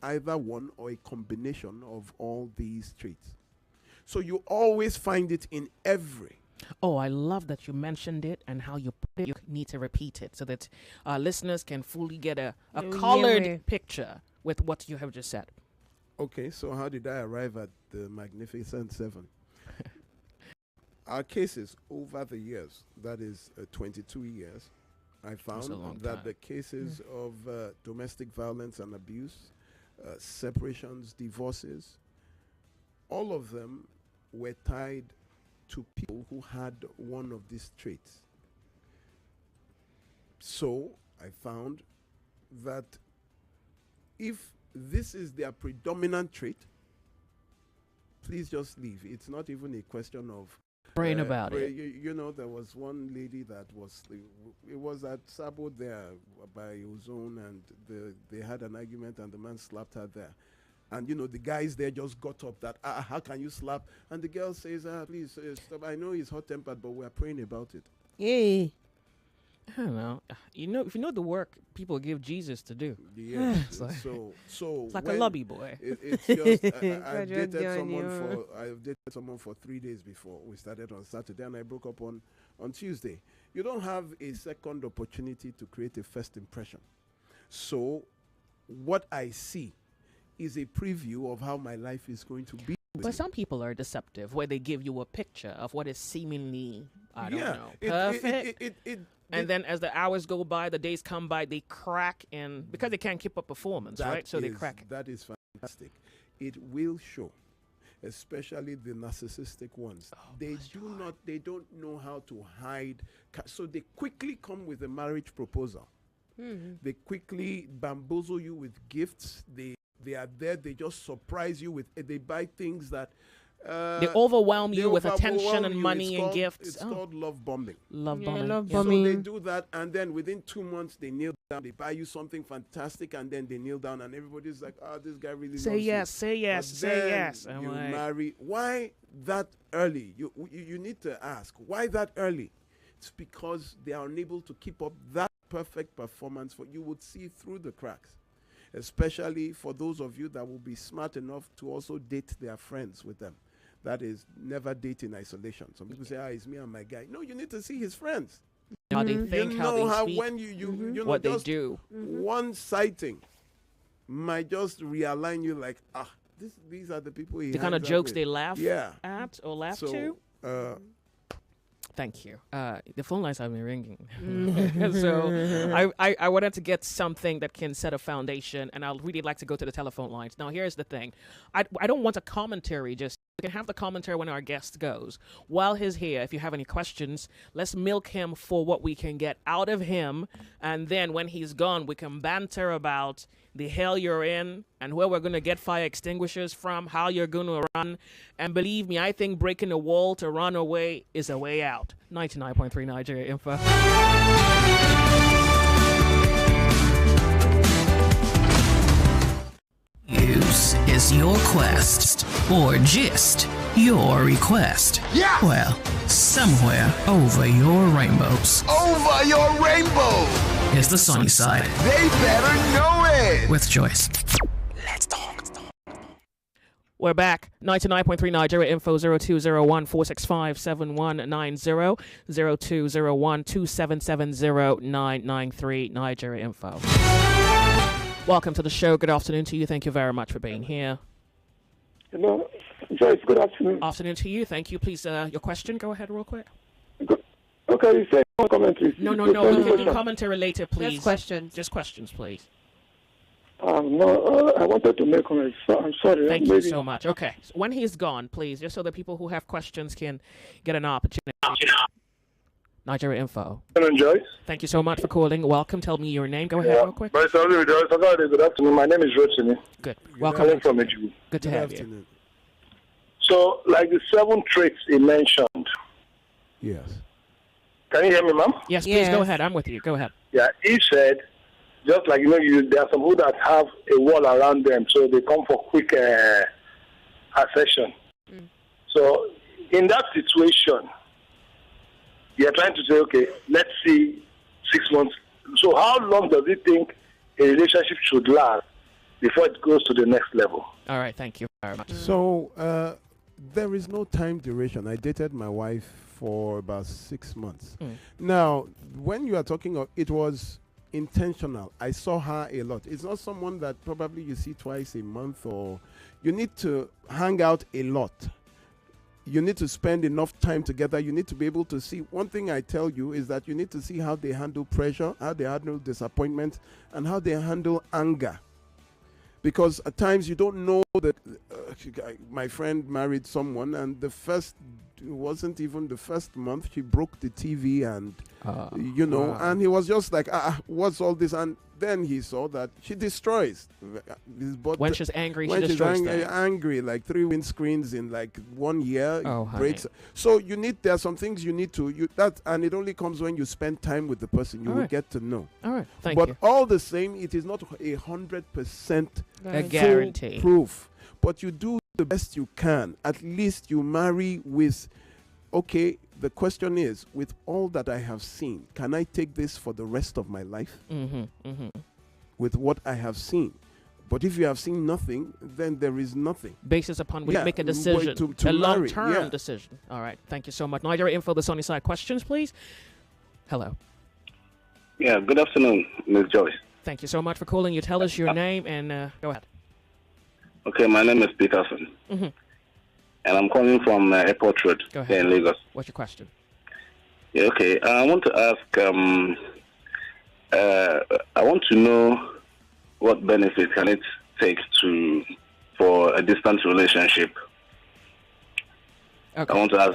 Speaker 2: either one or a combination of all these traits. So you always find it in every.
Speaker 1: Oh, I love that you mentioned it and how you put it. You need to repeat it so that our listeners can fully get a colored picture with what you have just said.
Speaker 2: Okay, so how did I arrive at the Magnificent 7? Our cases over the years, that is 22 years, I found that the cases of domestic violence and abuse, separations, divorces, all of them were tied to people who had one of these traits. So I found that if this is their predominant trait, please just leave. It's not even a question of
Speaker 1: praying about it.
Speaker 2: There was one lady that it was at Sabo there by Ozone, and they had an argument and the man slapped her there. And, the guys there just got up that, how can you slap? And the girl says, please stop. I know he's hot-tempered, but we're praying about it.
Speaker 19: Yeah.
Speaker 1: I don't know. If you know the work people give Jesus to do.
Speaker 2: Yeah.
Speaker 1: It's like
Speaker 2: it's
Speaker 1: a lobby boy.
Speaker 2: It's just, I've dated someone for 3 days before. We started on Saturday and I broke up on Tuesday. You don't have a second opportunity to create a first impression. So what I see is a preview of how my life is going to be.
Speaker 1: But some people are deceptive, where they give you a picture of what is seemingly, perfect. And then as the hours go by, the days come by, they crack because they can't keep up performance, right? So they crack.
Speaker 2: That is fantastic. It will show, especially the narcissistic ones. They don't know how to hide. So they quickly come with a marriage proposal. They quickly bamboozle you with gifts. They are there. They just surprise you with. They buy things that.
Speaker 1: They overwhelm you with attention and money and gifts.
Speaker 2: It's called love bombing.
Speaker 1: Love bombing.
Speaker 2: So they do that, and then within 2 months they kneel down. They buy you something fantastic, and then they kneel down, and everybody's like, this guy really
Speaker 1: say
Speaker 2: loves
Speaker 1: yes,
Speaker 2: you.
Speaker 1: say yes, say yes.
Speaker 2: You marry. Why that early? You need to ask why that early. It's because they are unable to keep up that perfect performance. You would see through the cracks. Especially for those of you that will be smart enough to also date their friends with them. That is, never date in isolation. Some people say, it's me and my guy. No, you need to see his friends.
Speaker 1: How they think, how they speak,
Speaker 2: when you know
Speaker 1: what they do.
Speaker 2: One sighting might just realign you like, these are the people he
Speaker 1: the kind of jokes they laugh at or laugh
Speaker 2: to.
Speaker 1: Thank you. The phone lines have been ringing. So I wanted to get something that can set a foundation, and I'd really like to go to the telephone lines. Now, here's the thing. I don't want a commentary. We can have the commentary when our guest goes. While he's here, if you have any questions, let's milk him for what we can get out of him. And then when he's gone, we can banter about the hell you're in and where we're going to get fire extinguishers from, how you're going to run. And believe me, I think breaking a wall to run away is a way out. 99.3 Nigeria Info.
Speaker 17: News is your quest, or gist your request.
Speaker 20: Yeah!
Speaker 17: Well, somewhere over your rainbows.
Speaker 20: Over your rainbow!
Speaker 17: Is the sunny side.
Speaker 20: They better know it!
Speaker 17: With Joyce.
Speaker 20: Let's talk.
Speaker 1: We're back. 99.3 Nigeria Info 0201 465 7190 0201 2770 993 Nigeria Info. Welcome to the show. Good afternoon to you. Thank you very much for being here.
Speaker 21: Hello, Joyce. Good afternoon.
Speaker 1: Afternoon to you. Thank you. Please, your question. Go ahead, real quick.
Speaker 21: Okay, you say no comment, please.
Speaker 1: No. Nothing commentary related, please.
Speaker 19: Just questions.
Speaker 1: Just questions, please.
Speaker 21: No, I wanted to make comments. So I'm sorry.
Speaker 1: Thank you so much. Okay. So when he's gone, please, just so that people who have questions can get an opportunity. Nigeria Info.
Speaker 21: Hello, Joyce.
Speaker 1: Thank you so much for calling. Welcome. Tell me your name. Go ahead, real quick.
Speaker 21: Good afternoon. My name is Rotimi.
Speaker 1: Good.
Speaker 21: Welcome. I'm from Ejibu.
Speaker 1: Good to have you.
Speaker 21: So, like the 7 traits he mentioned.
Speaker 2: Yes.
Speaker 21: Can you hear me, ma'am?
Speaker 1: Yes, please go ahead. I'm with you. Go ahead.
Speaker 21: Yeah, he said, just like, there are some people that have a wall around them, so they come for quick accession. So, in that situation, you're trying to say, okay, let's see 6 months. So how long does it think a relationship should last before it goes to the next level?
Speaker 1: All right, thank you very much.
Speaker 2: So there is no time duration. I dated my wife for about 6 months. Now, when you are talking of, it was intentional. I saw her a lot. It's not someone that probably you see twice a month, or you need to hang out a lot. You need to spend enough time together. You need to be able to see. One thing I tell you is that you need to see how they handle pressure, how they handle disappointment, and how they handle anger. Because at times you don't know that my friend married someone, and wasn't even the first month she broke the TV, and and he was just like, what's all this? And then he saw that she destroys.
Speaker 1: When she's angry,
Speaker 2: when
Speaker 1: she destroys
Speaker 2: she's angry, like 3 windscreens in like 1 year, breaks.
Speaker 1: Honey.
Speaker 2: So there are some things you need to and it only comes when you spend time with the person. You will get to know.
Speaker 1: All right, thank
Speaker 2: you.
Speaker 1: But
Speaker 2: all the same, it is not 100%
Speaker 1: a guarantee
Speaker 2: proof. But you do the best you can. At least you marry with, okay, the question is, with all that I have seen, can I take this for the rest of my life? With what I have seen. But if you have seen nothing, then there is nothing.
Speaker 1: Basis upon which make a decision,
Speaker 2: to
Speaker 1: a
Speaker 2: marry.
Speaker 1: long-term decision. All right, thank you so much. Nigeria Info, the Sunny Side. Questions, please. Hello.
Speaker 21: Yeah, good afternoon, Ms. Joyce.
Speaker 1: Thank you so much for calling. You tell us your name and go ahead.
Speaker 21: Okay, my name is Peterson. And I'm calling from Airport Road here in Lagos.
Speaker 1: What's your question?
Speaker 21: Yeah, okay. I want to ask, I want to know what benefit can it take for a distant relationship.
Speaker 1: Okay.
Speaker 21: I want to ask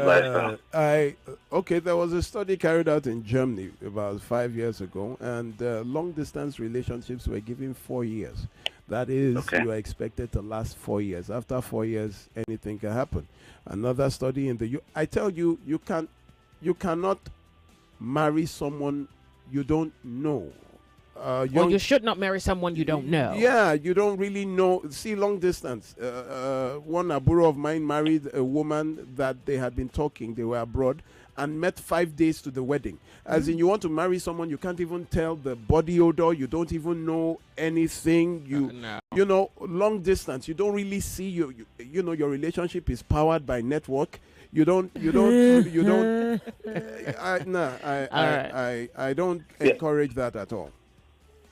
Speaker 2: there was a study carried out in Germany about 5 years ago, and long distance relationships were given 4 years. That is, you are expected to last 4 years. After 4 years, anything can happen. Another study in the I tell you, you cannot marry someone you don't know.
Speaker 1: You should not marry someone you don't know.
Speaker 2: Yeah, you don't really know. See, long distance. One Aburo of mine married a woman that they had been talking. They were abroad and met 5 days to the wedding. As in, you want to marry someone, you can't even tell the body odor. You don't even know anything. You know, long distance. You don't really see your relationship is powered by network. I don't encourage that at all.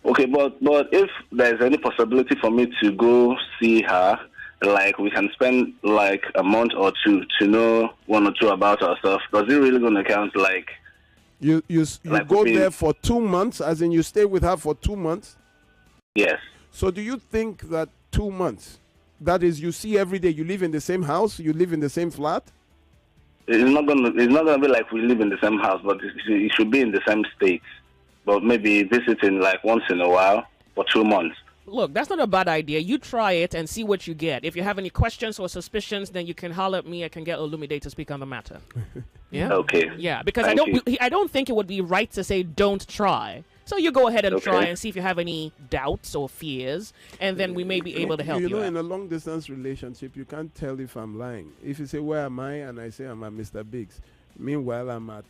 Speaker 21: Okay, but if there's any possibility for me to go see her, like we can spend like a month or two to know 1 or 2 about ourselves, does it really going to count? Like
Speaker 2: you like go there for 2 months, as in you stay with her for 2 months?
Speaker 21: Yes.
Speaker 2: So do you think that 2 months, that is, you see every day, you live in the same house, you live in the same flat?
Speaker 21: It's not gonna be like we live in the same house, but it should be in the same state. But maybe visiting like once in a while for 2 months.
Speaker 1: Look, that's not a bad idea. You try it and see what you get. If you have any questions or suspicions, then you can holler at me. I can get Olumide to speak on the matter. Yeah.
Speaker 21: Okay.
Speaker 1: Yeah, because
Speaker 21: Thank
Speaker 1: I don't think it would be right to say don't try. So you go ahead and try and see if you have any doubts or fears, and then we may be able to help you.
Speaker 2: You know,
Speaker 1: out.
Speaker 2: in a long-distance relationship, you can't tell if I'm lying. If you say, where am I? And I say, I'm at Mr. Biggs. Meanwhile, I'm at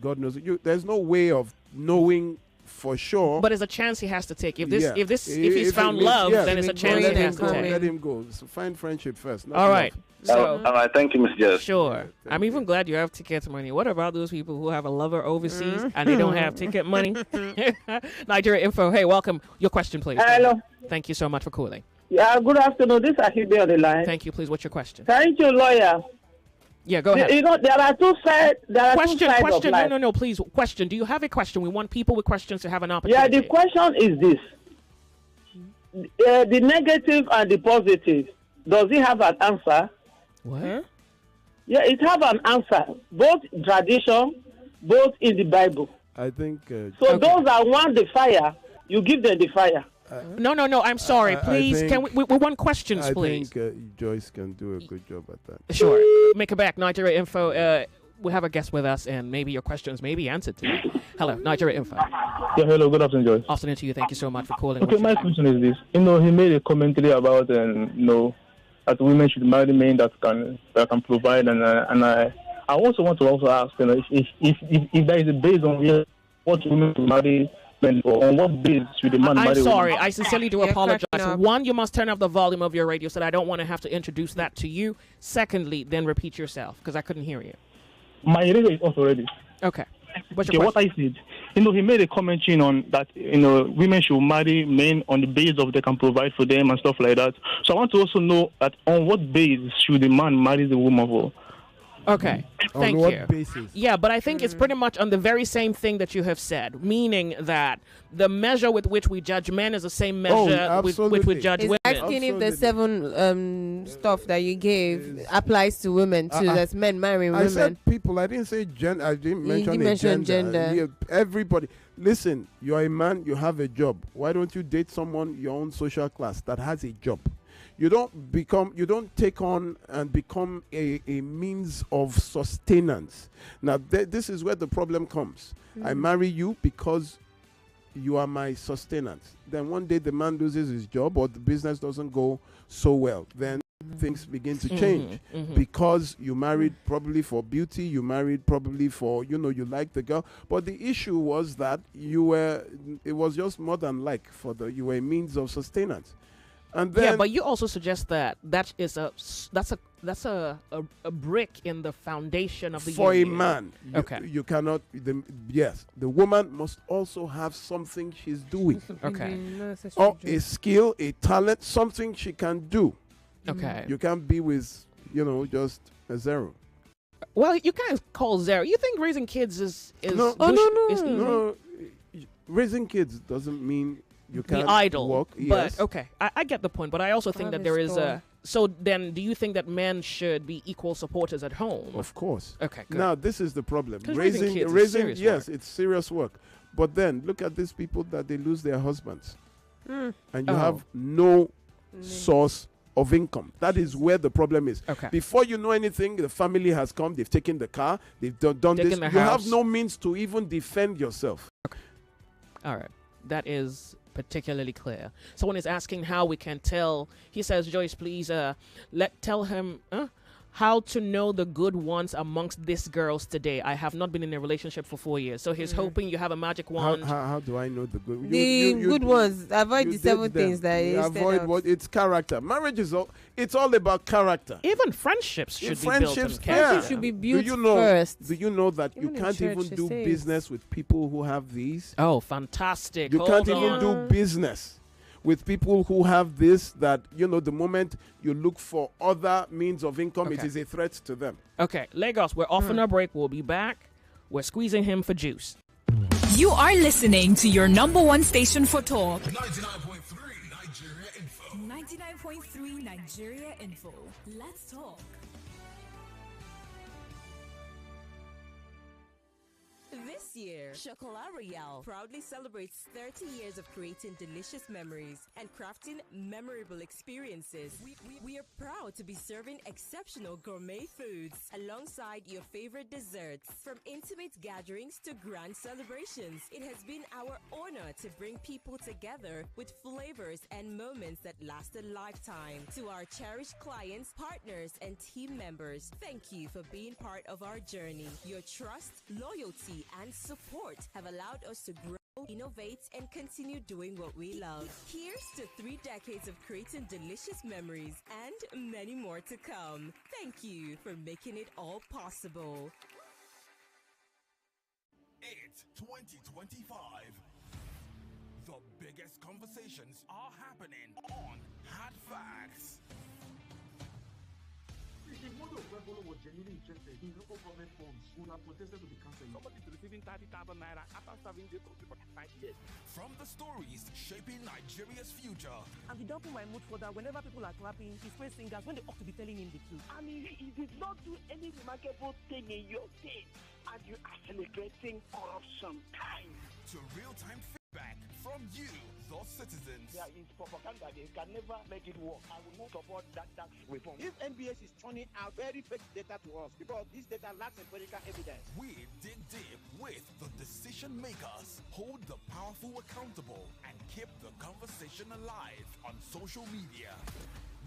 Speaker 2: God knows. There's no way of knowing for sure.
Speaker 1: But there's a chance he has to take. If he's found love, then it's a chance he has to take.
Speaker 2: Let him go. So find friendship first.
Speaker 1: All right. So,
Speaker 4: all right, thank you, Ms. Joyce.
Speaker 1: Sure. I'm even glad you have ticket money. What about those people who have a lover overseas and they don't have ticket money? Nigeria Info. Hey, welcome. Your question, please.
Speaker 22: Hello.
Speaker 1: Thank you so much for calling.
Speaker 22: Yeah, good afternoon. This is Akibe on the line.
Speaker 1: Thank you. Please, what's your question?
Speaker 22: Thank you, lawyer.
Speaker 1: Yeah, go ahead.
Speaker 22: You know, there are two sides.
Speaker 1: Question.
Speaker 22: Of life.
Speaker 1: No, please. Question. Do you have a question? We want people with questions to have an opportunity.
Speaker 22: Yeah, the question is this. The negative and the positive, does it have an answer?
Speaker 1: What?
Speaker 22: Yeah, it have an answer. Both tradition, both in the Bible.
Speaker 2: I think...
Speaker 22: so those that want the fire, you give them the fire.
Speaker 1: No. I'm sorry. Please, can we want questions, please?
Speaker 2: I think Joyce can do a good job at that.
Speaker 1: Sure. Make it back. Nigeria Info. We have a guest with us, and maybe your questions may be answered today. Hello, Nigeria Info.
Speaker 23: Yeah, hello. Good afternoon, Joyce.
Speaker 1: Afternoon to you. Thank you so much for calling.
Speaker 23: Okay, my question is this. He made a commentary about, that women should marry men that can provide, and I also want to ask, if there is a base on what women should marry. On what basis should the man marry?
Speaker 1: I'm sorry. I sincerely do apologize. One, you must turn up the volume of your radio so that I don't want to have to introduce that to you. Secondly, then repeat yourself because I couldn't hear you.
Speaker 23: My radio is off already.
Speaker 1: Okay. What's your
Speaker 23: what I said, he made a commentary on that, women should marry men on the basis of they can provide for them and stuff like that. So I want to also know that on what basis should the man marry the woman for?
Speaker 1: Okay, thank
Speaker 2: you. On
Speaker 1: you.
Speaker 2: what basis?
Speaker 1: Yeah, but I think it's pretty much on the very same thing that you have said, meaning that the measure with which we judge men is the same measure with which we judge women.
Speaker 19: Asking if the 7 stuff that you gave applies to women too. That's men marrying women.
Speaker 2: I said people. I didn't say gender. I didn't mention gender. Everybody. Listen, you're a man. You have a job. Why don't you date someone your own social class that has a job? You don't take on and become a means of sustenance. Now, this is where the problem comes. I marry you because you are my sustenance. Then one day the man loses his job or the business doesn't go so well. Then things begin to change because you married probably for beauty. You married probably for, you like the girl. But the issue was that it was just more than you were a means of sustenance. And then,
Speaker 1: yeah, but you also suggest that that's a brick in the foundation of the
Speaker 2: for
Speaker 1: union.
Speaker 2: a man. You cannot. The woman must also have something she's doing.
Speaker 1: Okay,
Speaker 2: or a skill, a talent, something she can do.
Speaker 1: Okay,
Speaker 2: you can't be with just a zero.
Speaker 1: Well, you can't call zero. You think raising kids is
Speaker 2: no. Raising kids doesn't mean you can't
Speaker 1: be idle,
Speaker 2: work.
Speaker 1: But okay, I get the point. But I also think that there is a. So then, do you think that men should be equal supporters at home?
Speaker 2: Of course.
Speaker 1: Okay. Good.
Speaker 2: Now this is the problem.
Speaker 1: Raising kids is serious work.
Speaker 2: It's serious work. But then look at these people that they lose their husbands, and you have no source of income. That is where the problem is.
Speaker 1: Okay.
Speaker 2: Before you know anything, the family has come. They've taken the car. They've done this. You have no means to even defend yourself.
Speaker 1: Okay. All right. That is particularly clear. Someone is asking how we can tell. He says, Joyce, please tell him how to know the good ones amongst these girls today. I have not been in a relationship for 4 years. So he's hoping you have a magic wand.
Speaker 2: How do I know the good?
Speaker 19: The good ones. Avoid the 7 things that you
Speaker 2: avoid what it's character. Marriage is it's all about character.
Speaker 1: Even friendships should be built on character.
Speaker 19: Friendships should be built first.
Speaker 2: Do you know that you can't even do business with people who have these?
Speaker 1: Oh, fantastic.
Speaker 2: You can't even do business with people who have this, that, the moment you look for other means of income, it is a threat to them.
Speaker 1: Okay, Lagos, we're off on a break. We'll be back. We're squeezing him for juice.
Speaker 11: You are listening to your number one station for talk.
Speaker 3: 99.3 Nigeria Info.
Speaker 11: 99.3 Nigeria Info. Let's talk. This
Speaker 4: This year, Chocolat Royale proudly celebrates 30 years of creating delicious memories and crafting memorable experiences. We are proud to be serving exceptional gourmet foods alongside your favorite desserts. From intimate gatherings to grand celebrations, it has been our honor to bring people together with flavors and moments that last a lifetime. To our cherished clients, partners, and team members, thank you for being part of our journey. Your trust, loyalty, and support have allowed us to grow, innovate, and continue doing what we love. Here's to 3 decades of creating delicious memories and many more to come. Thank you for making it all possible.
Speaker 5: It's 2025. The biggest conversations are happening on Hard Facts.
Speaker 6: If Modo Pueblo was genuinely interested in local government funds, would have protested to be cancelled. Somebody is receiving 30,000 naira after serving the country for 5 years.
Speaker 5: From the stories shaping Nigeria's future.
Speaker 8: And he don't put my mood further. Whenever people are clapping, he's praise singers when they ought to be telling him the truth.
Speaker 7: I mean, he did not do any remarkable thing in your state, and you are celebrating corruption.
Speaker 5: To real-time feedback from you, the citizens.
Speaker 7: There is propaganda. They can never make it work. I will not support that tax reform.
Speaker 6: If NBS is turning out very fake data to us, because this data lacks empirical evidence.
Speaker 5: We dig deep with the decision makers, hold the powerful accountable, and keep the conversation alive on social media.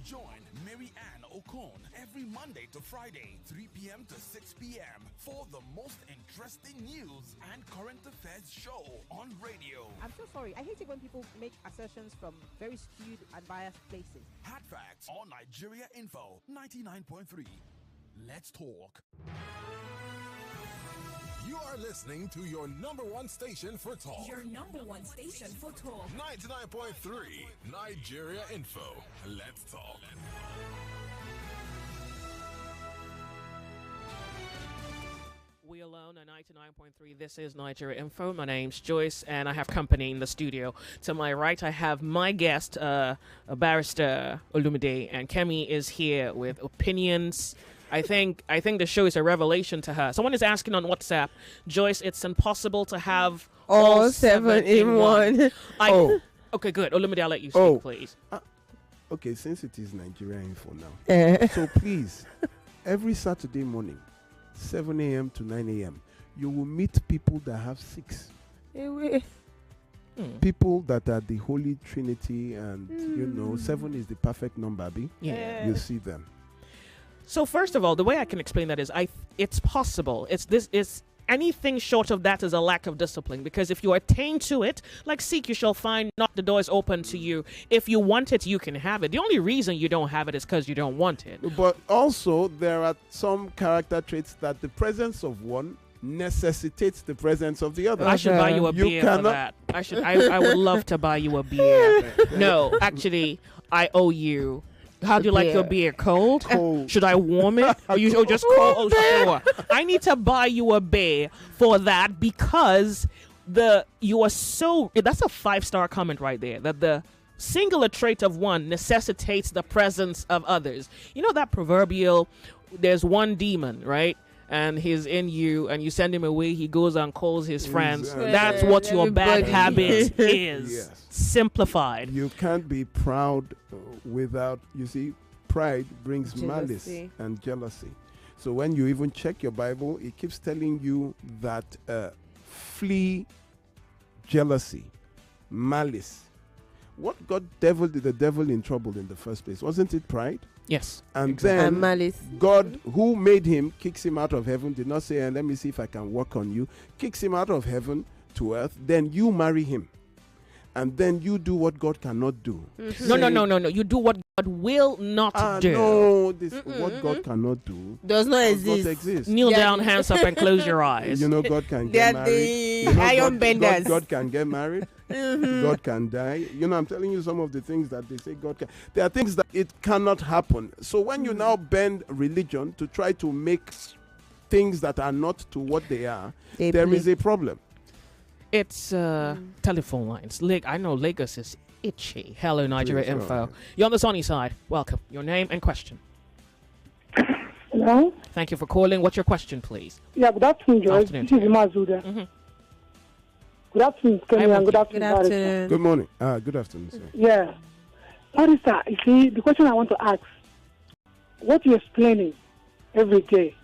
Speaker 5: Join Mary Ann Okon every Monday to Friday, 3 p.m. to 6 p.m. for the most interesting news and current affairs show on radio.
Speaker 10: I'm so sorry. I hate it when people make assertions from very skewed and biased places.
Speaker 5: Hard Facts on Nigeria Info 99.3. Let's talk.
Speaker 9: You are listening to your number one station for talk.
Speaker 11: Your number one station for talk.
Speaker 9: 99.3 Nigeria Info. Let's talk.
Speaker 1: We alone at 99.3. This is Nigeria Info. My name's Joyce, and I have company in the studio. To my right, I have my guest, Barrister Olumide, and Kemi is here with opinions. I think the show is a revelation to her. Someone is asking on WhatsApp, Joyce, it's impossible to have all 7 in one. Okay, good. Olumide, I'll let you speak, please.
Speaker 2: Okay, since it is Nigeria Info now, so please, every Saturday morning, 7 a.m. to 9 a.m., you will meet people that have 6. People that are the Holy Trinity, and 7 is the perfect number, B.
Speaker 1: Yeah.
Speaker 2: You see them.
Speaker 1: So first of all, the way I can explain that is, it's possible. It's anything short of that is a lack of discipline, because if you attain to it, like seek you shall find, knock, the door is open to you. If you want it, you can have it. The only reason you don't have it is because you don't want it.
Speaker 2: But also there are some character traits that the presence of one necessitates the presence of the other.
Speaker 1: I should buy you a beer for that. I would love to buy you a beer. No, actually, I owe you. How do you like your beer? Cold? Should I warm it? Or you just cold? Oh, sure. I need to buy you a beer for that, because you are so. That's a 5-star comment right there. That the singular trait of one necessitates the presence of others. You know that proverbial, there's one demon, right? And he's in you, and you send him away, he goes and calls his friends. That's what your bad habit is. Yes. Simplified.
Speaker 2: You can't be proud without, you see, pride brings malice and jealousy. So when you even check your Bible, it keeps telling you that flee jealousy, malice. What got the devil in trouble in the first place? Wasn't it pride?
Speaker 1: Yes.
Speaker 2: And
Speaker 1: exactly.
Speaker 2: then
Speaker 19: malice.
Speaker 2: God, who made him, kicks him out of heaven, did not say, let me see if I can work on you. Kicks him out of heaven to earth. Then you marry him. And then you do what God cannot do.
Speaker 1: No. You do what God will not do.
Speaker 2: No, what God cannot do
Speaker 19: does not exist.
Speaker 1: Kneel down, hands up, and close your eyes.
Speaker 2: You know God can get married.
Speaker 19: The iron benders.
Speaker 2: God can get married. God can die. I'm telling you some of the things that they say God can. There are things that it cannot happen. So when you now bend religion to try to make things that are not to what they are, there is a problem.
Speaker 1: It's telephone lines. I know Lagos is itchy. Hello, Nigeria Info. You're on the sunny side. Welcome. Your name and question.
Speaker 22: Hello?
Speaker 1: Thank you for calling. What's your question, please?
Speaker 22: Yeah, good afternoon, Joyce. This is Mazuda.
Speaker 12: Good afternoon, Kenny, and good afternoon.
Speaker 19: Good afternoon.
Speaker 2: Good morning. Good afternoon, sir.
Speaker 12: Yeah. Barrister, you see, the question I want to ask, what you're explaining every day,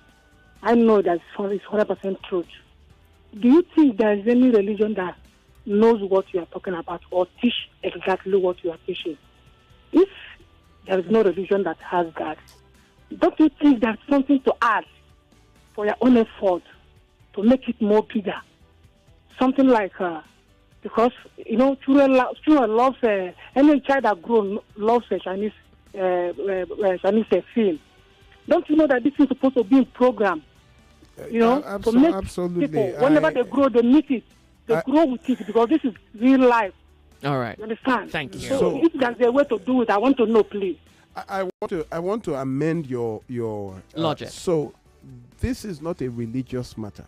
Speaker 12: I know that it's 100% truth. Do you think there is any religion that knows what you are talking about or teach exactly what you are teaching? If there is no religion that has that, don't you think there's something to add for your own effort to make it more bigger? Something like, because, children love, any child that grows loves a Chinese film. Don't you know that this is supposed to be a program? To make
Speaker 2: absolutely.
Speaker 12: People, whenever they grow, they meet it. They grow with it because this is real life.
Speaker 1: All right.
Speaker 12: You understand?
Speaker 1: Thank you.
Speaker 12: So if there's a way to do it, I want to know, please.
Speaker 2: I want to amend your
Speaker 1: logic.
Speaker 2: So this is not a religious matter.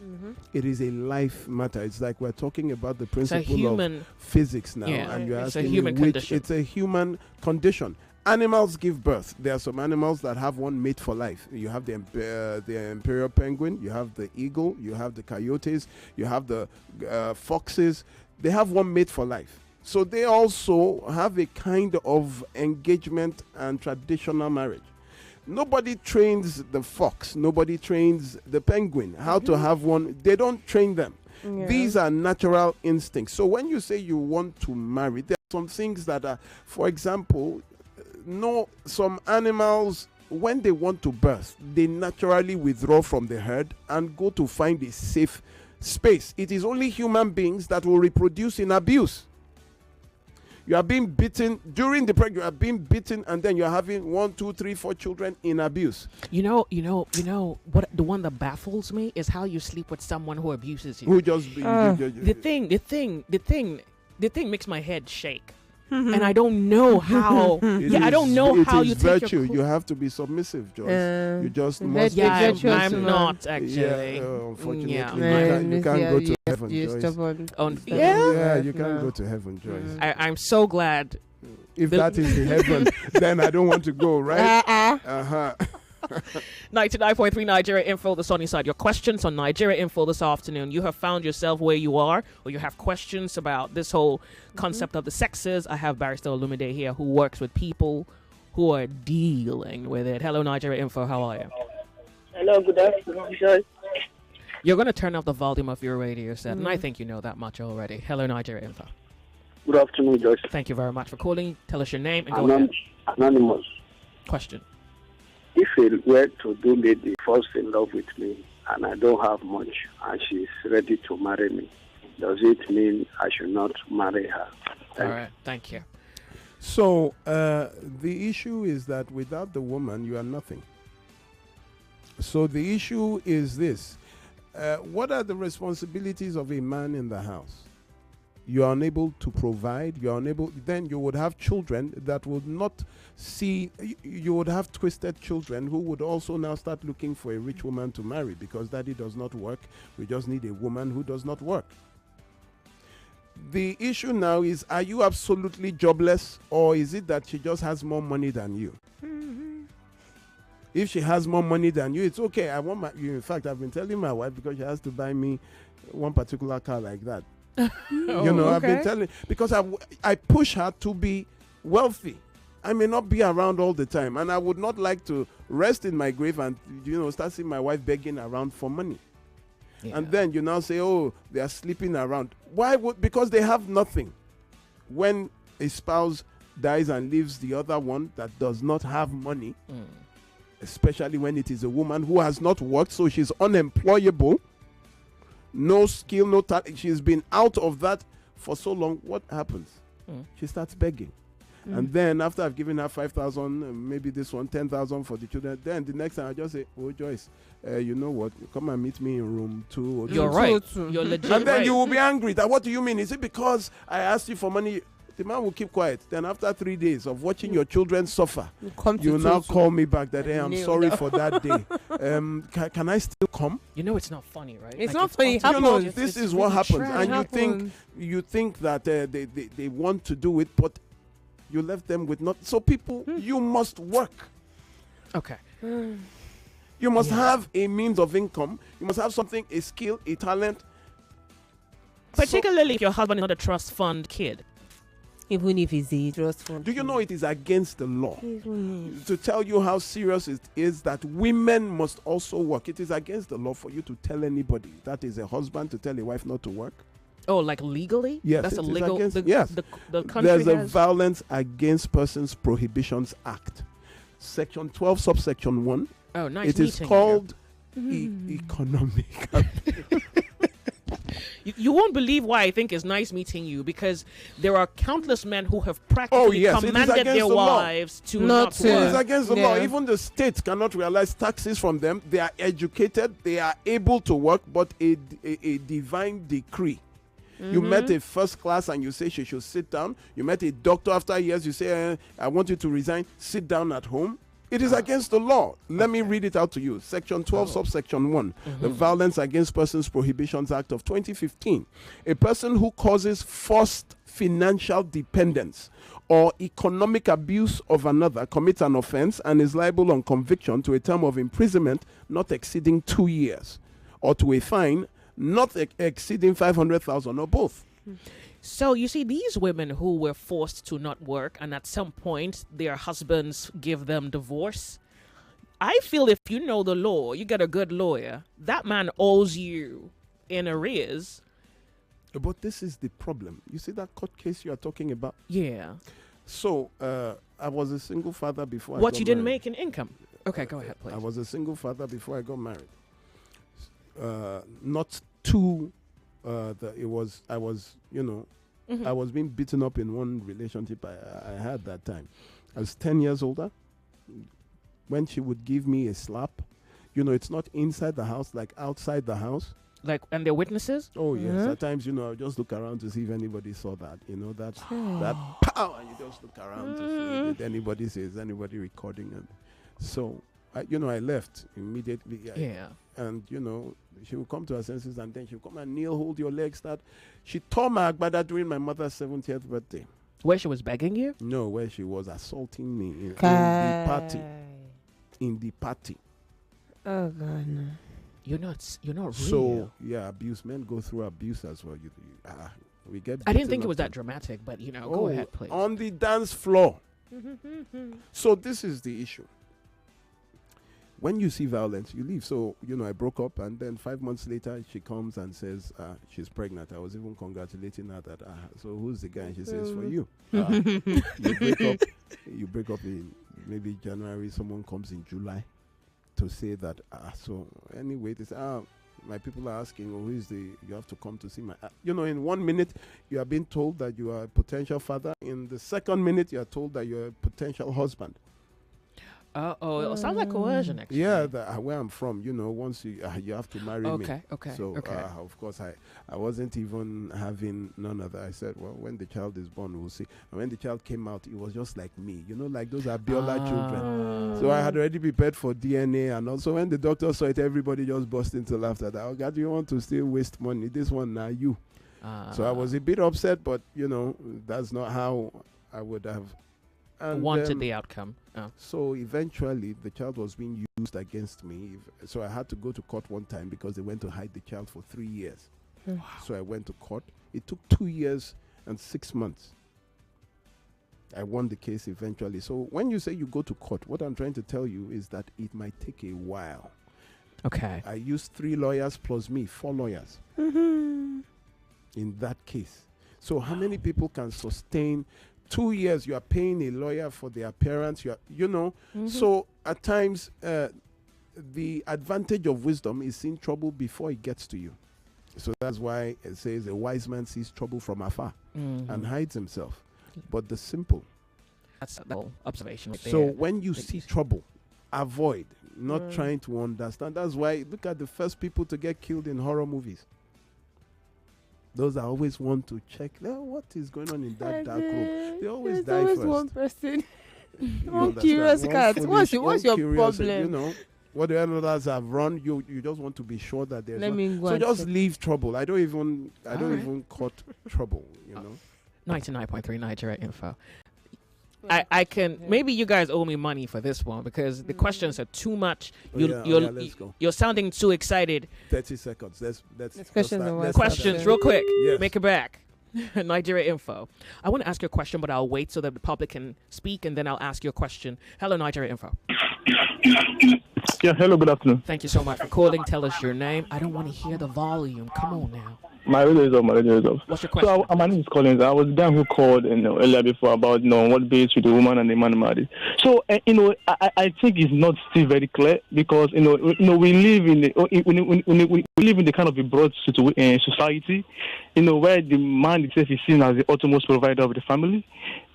Speaker 19: Mm-hmm.
Speaker 2: It is a life matter. It's like we're talking about the principle
Speaker 1: human,
Speaker 2: of physics now, and you're asking me which it's a human condition. Animals give birth. There are some animals that have one mate for life. You have the imperial penguin, you have the eagle, you have the coyotes, you have the foxes. They have one mate for life. So they also have a kind of engagement and traditional marriage. Nobody trains the fox. Nobody trains the penguin how to have one. They don't train them. Yeah. These are natural instincts. So when you say you want to marry, there are some things that are, for example, some animals, when they want to birth, they naturally withdraw from the herd and go to find a safe space. It is only human beings that will reproduce in abuse. You are being beaten during the pregnancy. You are being beaten, and then you are having 1, 2, 3, 4 children in abuse.
Speaker 1: You know what? The one that baffles me is how you sleep with someone who abuses you.
Speaker 2: Who just
Speaker 1: the thing makes my head shake. Mm-hmm. And I don't know how. I don't know how you take
Speaker 2: virtue. You have to be submissive, Joyce. You just must.
Speaker 1: Yeah, I'm not actually.
Speaker 2: Unfortunately, you can't go to heaven, Joyce. You can't go to heaven, Joyce.
Speaker 1: I'm so glad.
Speaker 2: If that is the heaven, then I don't want to go. Right?
Speaker 1: 99.3 Nigeria Info, the sunny side. Your questions on Nigeria Info this afternoon. You have found yourself where you are, or you have questions about this whole concept of the sexes. I have Barrister Olumide here, who works with people who are dealing with it. Hello, Nigeria Info. How are you?
Speaker 22: Hello, good afternoon, Joyce.
Speaker 1: You're going to turn up the volume of your radio set, and I think you know that much already. Hello, Nigeria Info.
Speaker 22: Good afternoon, Joyce.
Speaker 1: Thank you very much for calling. Tell us your name and go ahead.
Speaker 22: Anonymous.
Speaker 1: Question.
Speaker 22: If a well-to-do lady falls in love with me and I don't have much and she's ready to marry me, does it mean I should not marry her?
Speaker 1: All right, thank you.
Speaker 2: So the issue is that without the woman, you are nothing. So the issue is this. What are the responsibilities of a man in the house? You are unable to provide, then you would have children that would not see, you would have twisted children who would also now start looking for a rich woman to marry because daddy does not work. We just need a woman who does not work. The issue now is, are you absolutely jobless, or is it that she just has more money than you? Mm-hmm. If she has more money than you, it's okay. I want you. In fact, I've been telling my wife, because she has to buy me one particular car like that. I've been telling, because I push her to be wealthy. I may not be around all the time, and I would not like to rest in my grave and start seeing my wife begging around for money. Yeah. And then you now say, oh, they are sleeping around. Why would? Because they have nothing. When a spouse dies and leaves the other one that does not have money, especially when it is a woman who has not worked, so she's unemployable. No skill, no talent. She's been out of that for so long. What happens? She starts begging. And then after I've given her 5,000, maybe this one, 10,000 for the children, then the next time I just say, oh, Joyce, you know what? Come and meet me in room 2. Or
Speaker 1: You're right. You're legit.
Speaker 2: And then you will be angry. That what do you mean? Is it because I asked you for money? The man will keep quiet. Then after 3 days of watching your children suffer, you now call me back that, hey, I'm sorry for that day. Can I still come?
Speaker 1: It's not funny, right?
Speaker 19: It's not funny.
Speaker 2: This is what happens. And you think that they want to do it, but you left them with not. So people, you must work.
Speaker 1: Okay.
Speaker 2: You must have a means of income. You must have something, a skill, a talent.
Speaker 1: Particularly if your husband is not a trust fund kid.
Speaker 19: Even if he's a trust fund.
Speaker 2: Do you know it is against the law? To tell you how serious it is that women must also work. It is against the law for you to tell anybody, that is a husband, to tell a wife not to work.
Speaker 1: Oh, like legally?
Speaker 2: Yes,
Speaker 1: that's
Speaker 2: it
Speaker 1: a
Speaker 2: is
Speaker 1: legal.
Speaker 2: against,
Speaker 1: The
Speaker 2: yes,
Speaker 1: the country
Speaker 2: there's a
Speaker 1: has.
Speaker 2: Violence Against Persons Prohibitions Act, Section 12, subsection 1.
Speaker 1: Oh, nice.
Speaker 2: It is called economic.
Speaker 1: You won't believe why I think it's nice meeting you, because there are countless men who have practically commanded their wives to not work.
Speaker 2: It is against the law. Even the state cannot realize taxes from them. They are educated. They are able to work, but a divine decree. You met a first class and you say she should sit down. You met a doctor after years. You say, I want you to resign. Sit down at home. It is against the law. Let me read it out to you. Section 12, subsection 1. The Violence Against Persons Prohibitions Act of 2015. A person who causes forced financial dependence or economic abuse of another commits an offense and is liable on conviction to a term of imprisonment not exceeding 2 years, or to a fine not exceeding 500,000, or both.
Speaker 1: So you see, these women who were forced to not work, and at some point their husbands give them divorce, I feel if you know the law, you get a good lawyer, that man owes you in arrears.
Speaker 2: But this is the problem. You see that court case you are talking about?
Speaker 1: Yeah.
Speaker 2: So I was a single father before I got
Speaker 1: What, you didn't
Speaker 2: married.
Speaker 1: make an income? Okay, go ahead, please.
Speaker 2: I was a single father before I got married. Not too... I was being beaten up in one relationship I had that time. I was 10 years older. When she would give me a slap, it's not inside the house, like outside the house.
Speaker 1: Like, and they're witnesses?
Speaker 2: Oh, yes. At times, I just look around to see if anybody saw that. That pow, and you just look around to see if anybody says, anybody recording. And so, I left immediately. And, she would come to her senses, and then she would come and kneel, hold your legs. She tore my agbada during my mother's 70th birthday.
Speaker 1: Where she was begging you?
Speaker 2: No, where she was assaulting me in the party. In the party.
Speaker 19: Oh, God, no.
Speaker 1: You're not real.
Speaker 2: So, abuse. Men go through abuse as well. We get.
Speaker 1: I didn't think it was that dramatic, but, go ahead, please.
Speaker 2: On the dance floor. So this is the issue. When you see violence, you leave. So, I broke up, and then 5 months later, she comes and says she's pregnant. I was even congratulating her that, so who's the guy? And she says, for you. You break up in maybe January. Someone comes in July to say that. So anyway, they say, my people are asking, who is you have to come to see my, in 1 minute, you are being told that you are a potential father. In the second minute, you are told that you're a potential husband.
Speaker 1: It sounds like coercion, actually.
Speaker 2: Yeah, where I'm from, once you have to marry me.
Speaker 1: Okay.
Speaker 2: So, of course, I wasn't even having none of that. I said, well, when the child is born, we'll see. And when the child came out, it was just like me, like those Abiola children. So I had already prepared for DNA, and also when the doctor saw it, everybody just burst into laughter. That, oh, God, you want to still waste money? This one, now you. So I was a bit upset, but, that's not how I would have
Speaker 1: wanted the outcome.
Speaker 2: So eventually the child was being used against me. So I had to go to court one time because they went to hide the child for 3 years. Wow. So I went to court. It took 2 years and 6 months. I won the case eventually. So when you say you go to court, what I'm trying to tell you is that it might take a while.
Speaker 1: Okay.
Speaker 2: I used 3 lawyers plus me, 4 lawyers in that case. So how many people can sustain 2 years? You are paying a lawyer for the appearance. So at times the advantage of wisdom is seeing trouble before it gets to you. So that's why it says a wise man sees trouble from afar and hides himself. But the simple.
Speaker 1: That's the observation right there.
Speaker 2: So when you see trouble, avoid, not trying to understand. That's why look at the first people to get killed in horror movies. Those I always want to check. What is going on in that dark room? They always die
Speaker 19: always
Speaker 2: first.
Speaker 19: One person. One curious cat. What's your problem?
Speaker 2: What the others have run, you just want to be sure that there's
Speaker 19: so
Speaker 2: just leave trouble. I don't even court trouble.
Speaker 1: 99.3 Nigeria Info. I can maybe you guys owe me money for this one because the questions are too much.
Speaker 2: Let's go.
Speaker 1: You're sounding too excited.
Speaker 2: 30 seconds. Let's
Speaker 1: questions real quick.
Speaker 2: Yes.
Speaker 1: Make it back. Nigeria Info. I want to ask you a question, but I'll wait so that the public can speak, and then I'll ask you a question. Hello, Nigeria Info.
Speaker 23: Yeah, hello, good afternoon.
Speaker 1: Thank you so much for calling. Tell us your name. I don't want to hear the volume. Come on now.
Speaker 23: My radio is off.
Speaker 1: What's your question?
Speaker 23: So, my name is Collins. I was the guy who called earlier before about what base with the woman and the man married. So, I think it's not still very clear because we live in we live in the kind of a broad society, where the man itself is seen as the utmost provider of the family,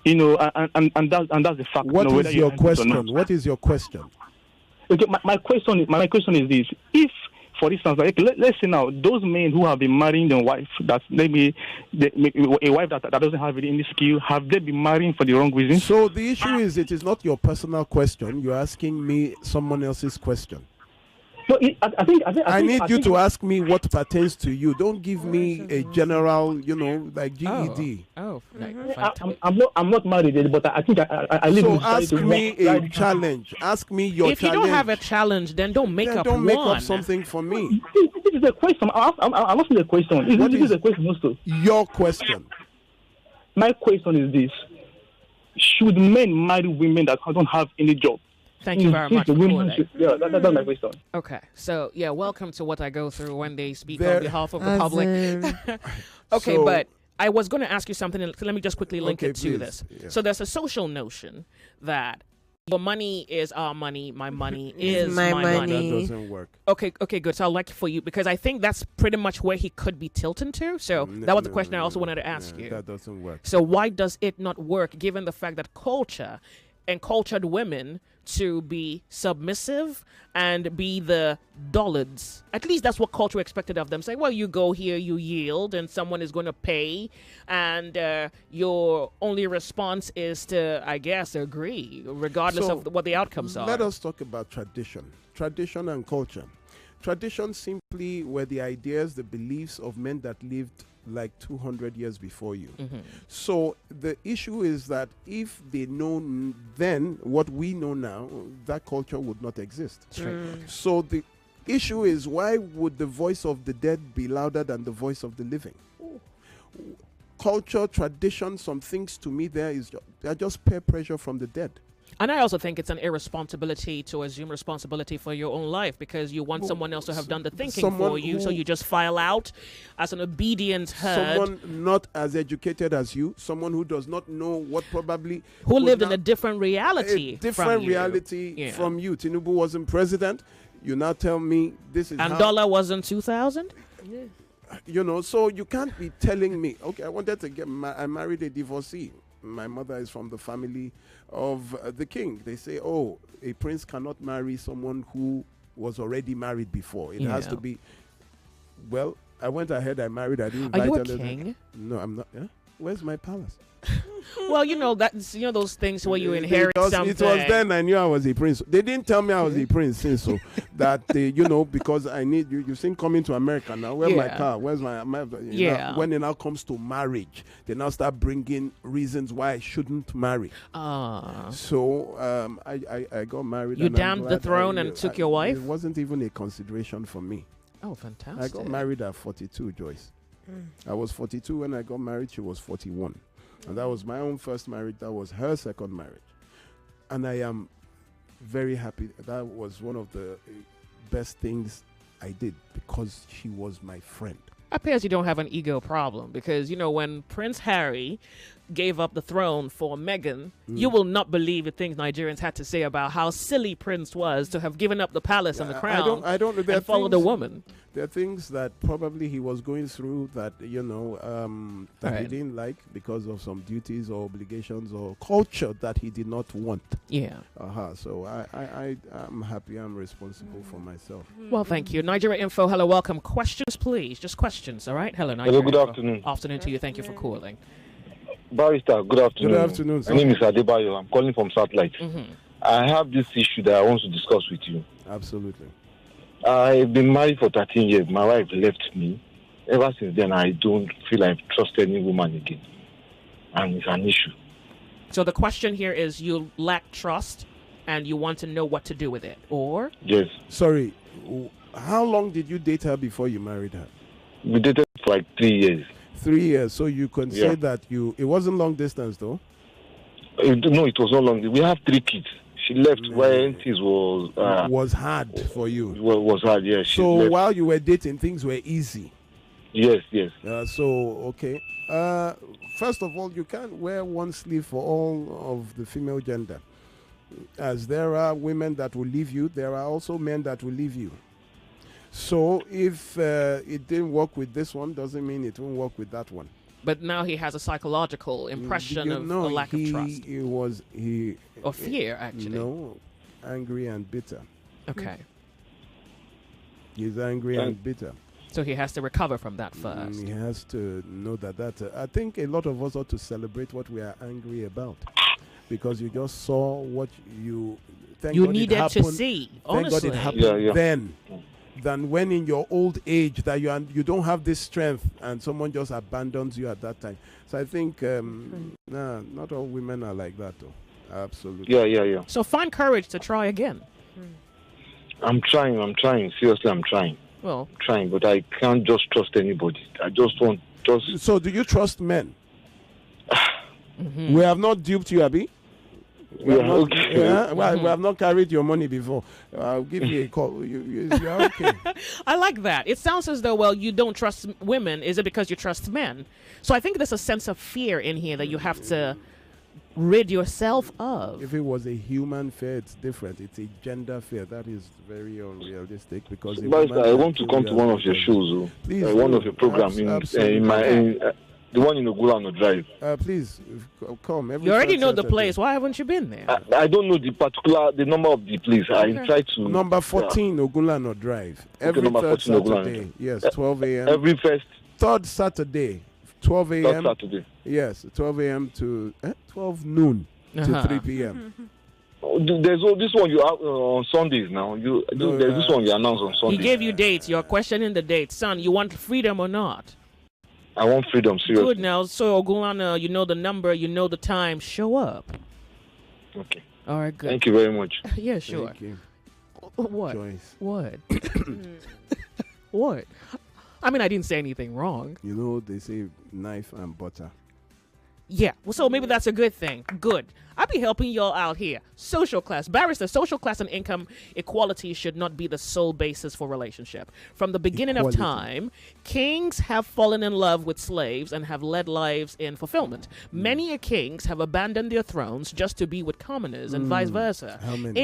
Speaker 23: and that's the fact.
Speaker 2: What is your question? What is your question?
Speaker 23: Okay, my question is this: if, for instance, let's say now those men who have been marrying their wife, that maybe a wife that doesn't have any skill, have they been marrying for the wrong reason?
Speaker 2: So the issue is, it is not your personal question. You're asking me someone else's question.
Speaker 23: No, I
Speaker 2: need you to ask me what pertains to you. Don't give me a general, like GED.
Speaker 23: I'm not married yet, but I think I live in society.
Speaker 2: So ask me a challenge. Ask me your challenge.
Speaker 1: If you don't have a challenge, then don't make up
Speaker 2: Don't make up something for me.
Speaker 23: This is a question. I'm asking a question. This is a question also.
Speaker 2: Your question.
Speaker 23: My question is this: should men marry women that don't have any job?
Speaker 1: Thank you very much for calling.
Speaker 23: That's my question.
Speaker 1: Okay, so welcome to what I go through when they speak on behalf of the public. Okay, but I was going to ask you something, and let me just quickly link it to this. Yeah. So there's a social notion that your money is our money, my money is my money.
Speaker 2: That doesn't work.
Speaker 1: Okay, good. So I'll like for you, because I think that's pretty much where he could be tilting to. So that was the question I also wanted to ask you.
Speaker 2: That doesn't work.
Speaker 1: So why does it not work, given the fact that culture and cultured women to be submissive and be the dullards? At least that's what culture expected of them. Say, well, you go here, you yield, and someone is going to pay, and your only response is to, I guess, agree, regardless of what the outcomes are.
Speaker 2: Let us talk about tradition and culture. Tradition simply were the ideas, the beliefs of men that lived like 200 years before you. Mm-hmm. So the issue is that if they know then what we know now, that culture would not exist. So the issue is, why would the voice of the dead be louder than the voice of the living? Culture, tradition, some things to me they're just peer pressure from the dead.
Speaker 1: And I also think it's an irresponsibility to assume responsibility for your own life, because you want someone else to have done the thinking for you, so you just file out as an obedient herd.
Speaker 2: Someone not as educated as you, someone who does not know what probably...
Speaker 1: Who lived in a different reality
Speaker 2: from you. Tinubu wasn't president. You now tell me this is
Speaker 1: And dollar wasn't 2,000?
Speaker 2: Yeah. So you can't be telling me, okay, I wanted to I married a divorcee. My mother is from the family of the king. They say, a prince cannot marry someone who was already married before. It has to be. Well, I went ahead. I married. I didn't invite.
Speaker 1: Are you a king?
Speaker 2: No, I'm not. Yeah? Where's my palace?
Speaker 1: Well, that's those things where you inherit something.
Speaker 2: It was then I knew I was a prince. They didn't tell me I was a prince since so that because I need you. You seen coming to America now. Where's my car? Where's my now, when it now comes to marriage, they now start bringing reasons why I shouldn't marry. So I got married.
Speaker 1: You damned the throne and took your wife?
Speaker 2: It wasn't even a consideration for me.
Speaker 1: Oh, fantastic!
Speaker 2: I got married at 42, Joyce. I was 42 when I got married. She was 41. And that was my own first marriage. That was her second marriage. And I am very happy. That was one of the best things I did, because she was my friend.
Speaker 1: Appears you don't have an ego problem, because, when Prince Harry gave up the throne for Meghan, you will not believe the things Nigerians had to say about how silly Prince was to have given up the palace and the crown and followed a woman.
Speaker 2: There are things that probably he was going through that, he didn't like because of some duties or obligations or culture that he did not want.
Speaker 1: Yeah.
Speaker 2: So I'm happy I'm responsible for myself.
Speaker 1: Well, thank you. Nigeria Info, hello, welcome. Questions, please. Just questions, all right? Hello, Nigeria
Speaker 13: Hello, good
Speaker 1: Info.
Speaker 13: afternoon.
Speaker 1: Afternoon to you. Thank you for calling.
Speaker 13: Barrister, good afternoon.
Speaker 2: Good afternoon, sir.
Speaker 13: My name is Adebayo. I'm calling from Satellite.
Speaker 1: Mm-hmm.
Speaker 13: I have this issue that I want to discuss with you.
Speaker 2: Absolutely.
Speaker 13: I've been married for 13 years. My wife left me. Ever since then, I don't feel I've trusted any woman again. And it's an issue.
Speaker 1: So the question here is you lack trust and you want to know what to do with it, or?
Speaker 13: Yes.
Speaker 2: Sorry, how long did you date her before you married her?
Speaker 13: We dated for like 3 years.
Speaker 2: 3 years. So you can say that it wasn't long distance, though?
Speaker 13: No, it was not long. We have 3 kids. She left when things
Speaker 2: was hard for you.
Speaker 13: Was hard, yes.
Speaker 2: So while you were dating, things were easy.
Speaker 13: Yes, yes.
Speaker 2: Okay. First of all, you can't wear one sleeve for all of the female gender. As there are women that will leave you, there are also men that will leave you. So if it didn't work with this one, doesn't mean it won't work with that one.
Speaker 1: But now he has a psychological impression of a lack of trust.
Speaker 2: Or
Speaker 1: fear, actually.
Speaker 2: No, angry and bitter.
Speaker 1: Okay.
Speaker 2: He's angry and bitter.
Speaker 1: So he has to recover from that first.
Speaker 2: He has to know that. I think a lot of us ought to celebrate what we are angry about, because you just saw what you
Speaker 1: needed to see. Honestly,
Speaker 2: thank God it happened then. Than when in your old age that you don't have this strength and someone just abandons you at that time. So I think not all women are like that, though. Absolutely.
Speaker 13: Yeah.
Speaker 1: So find courage to try again.
Speaker 13: I'm trying. Seriously, I'm trying.
Speaker 1: Well,
Speaker 13: I'm trying, but I can't just trust anybody. I just want
Speaker 2: So do you trust men? We have not duped you, Abi. We have not carried your money before. I'll give you a call. You're okay.
Speaker 1: I like that. It sounds as though, you don't trust women. Is it because you trust men? So I think there's a sense of fear in here that you have to rid yourself of.
Speaker 2: If it was a human fear, it's different. It's a gender fear. That is very unrealistic because.
Speaker 13: But I want to come to one of your shows,
Speaker 2: please,
Speaker 13: one of your programs the one in Ogulano Drive.
Speaker 2: Please come.
Speaker 1: You already know the place. Why haven't you been there?
Speaker 13: I don't know the number of the place. Okay. I try to.
Speaker 2: Number 14 Ogulano Drive. Every third Saturday. Yes, 12 a.m.
Speaker 13: Every
Speaker 2: third Saturday, 12 a.m.
Speaker 13: Third Saturday.
Speaker 2: Yes, 12 a.m. to 12 noon to 3 p.m.
Speaker 13: There's this one you have on Sundays now. There's this one you announce on Sundays.
Speaker 1: He gave you dates. You're questioning the dates. Son, you want freedom or not?
Speaker 13: I want freedom, seriously.
Speaker 1: Good now. So, Ogulana, you know the number, you know the time. Show up.
Speaker 13: Okay.
Speaker 1: All right, good.
Speaker 13: Thank you very much.
Speaker 1: Yeah, sure.
Speaker 2: Thank you.
Speaker 1: What?
Speaker 2: Joyce.
Speaker 1: What? What? I mean, I didn't say anything wrong.
Speaker 2: You know, they say knife and butter.
Speaker 1: Yeah, well, so maybe that's a good thing. Good. I'll be helping y'all out here. Social class. Barrister, social class and income equality should not be the sole basis for relationship. From the beginning of time, kings have fallen in love with slaves and have led lives in fulfillment. Many kings have abandoned their thrones just to be with commoners and vice versa.
Speaker 2: How many?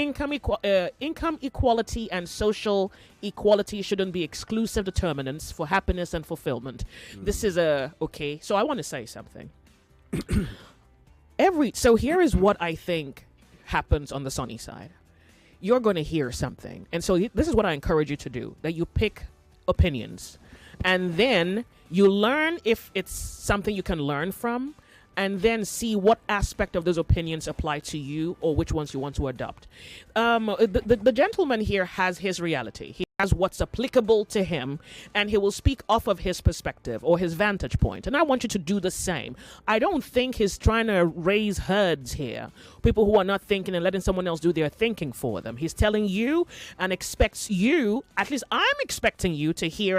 Speaker 1: Income equality and social equality shouldn't be exclusive determinants for happiness and fulfillment. This is okay. So I want to say something. So here is what I think happens on the sunny side. You're going to hear something. And so this is what I encourage you to do, that you pick opinions and then you learn if it's something you can learn from, and then see what aspect of those opinions apply to you or which ones you want to adopt. The gentleman here has his reality. He has what's applicable to him, and he will speak off of his perspective or his vantage point. And I want you to do the same. I don't think he's trying to raise herds here, people who are not thinking and letting someone else do their thinking for them. He's telling you and expects you, at least I'm expecting you to hear,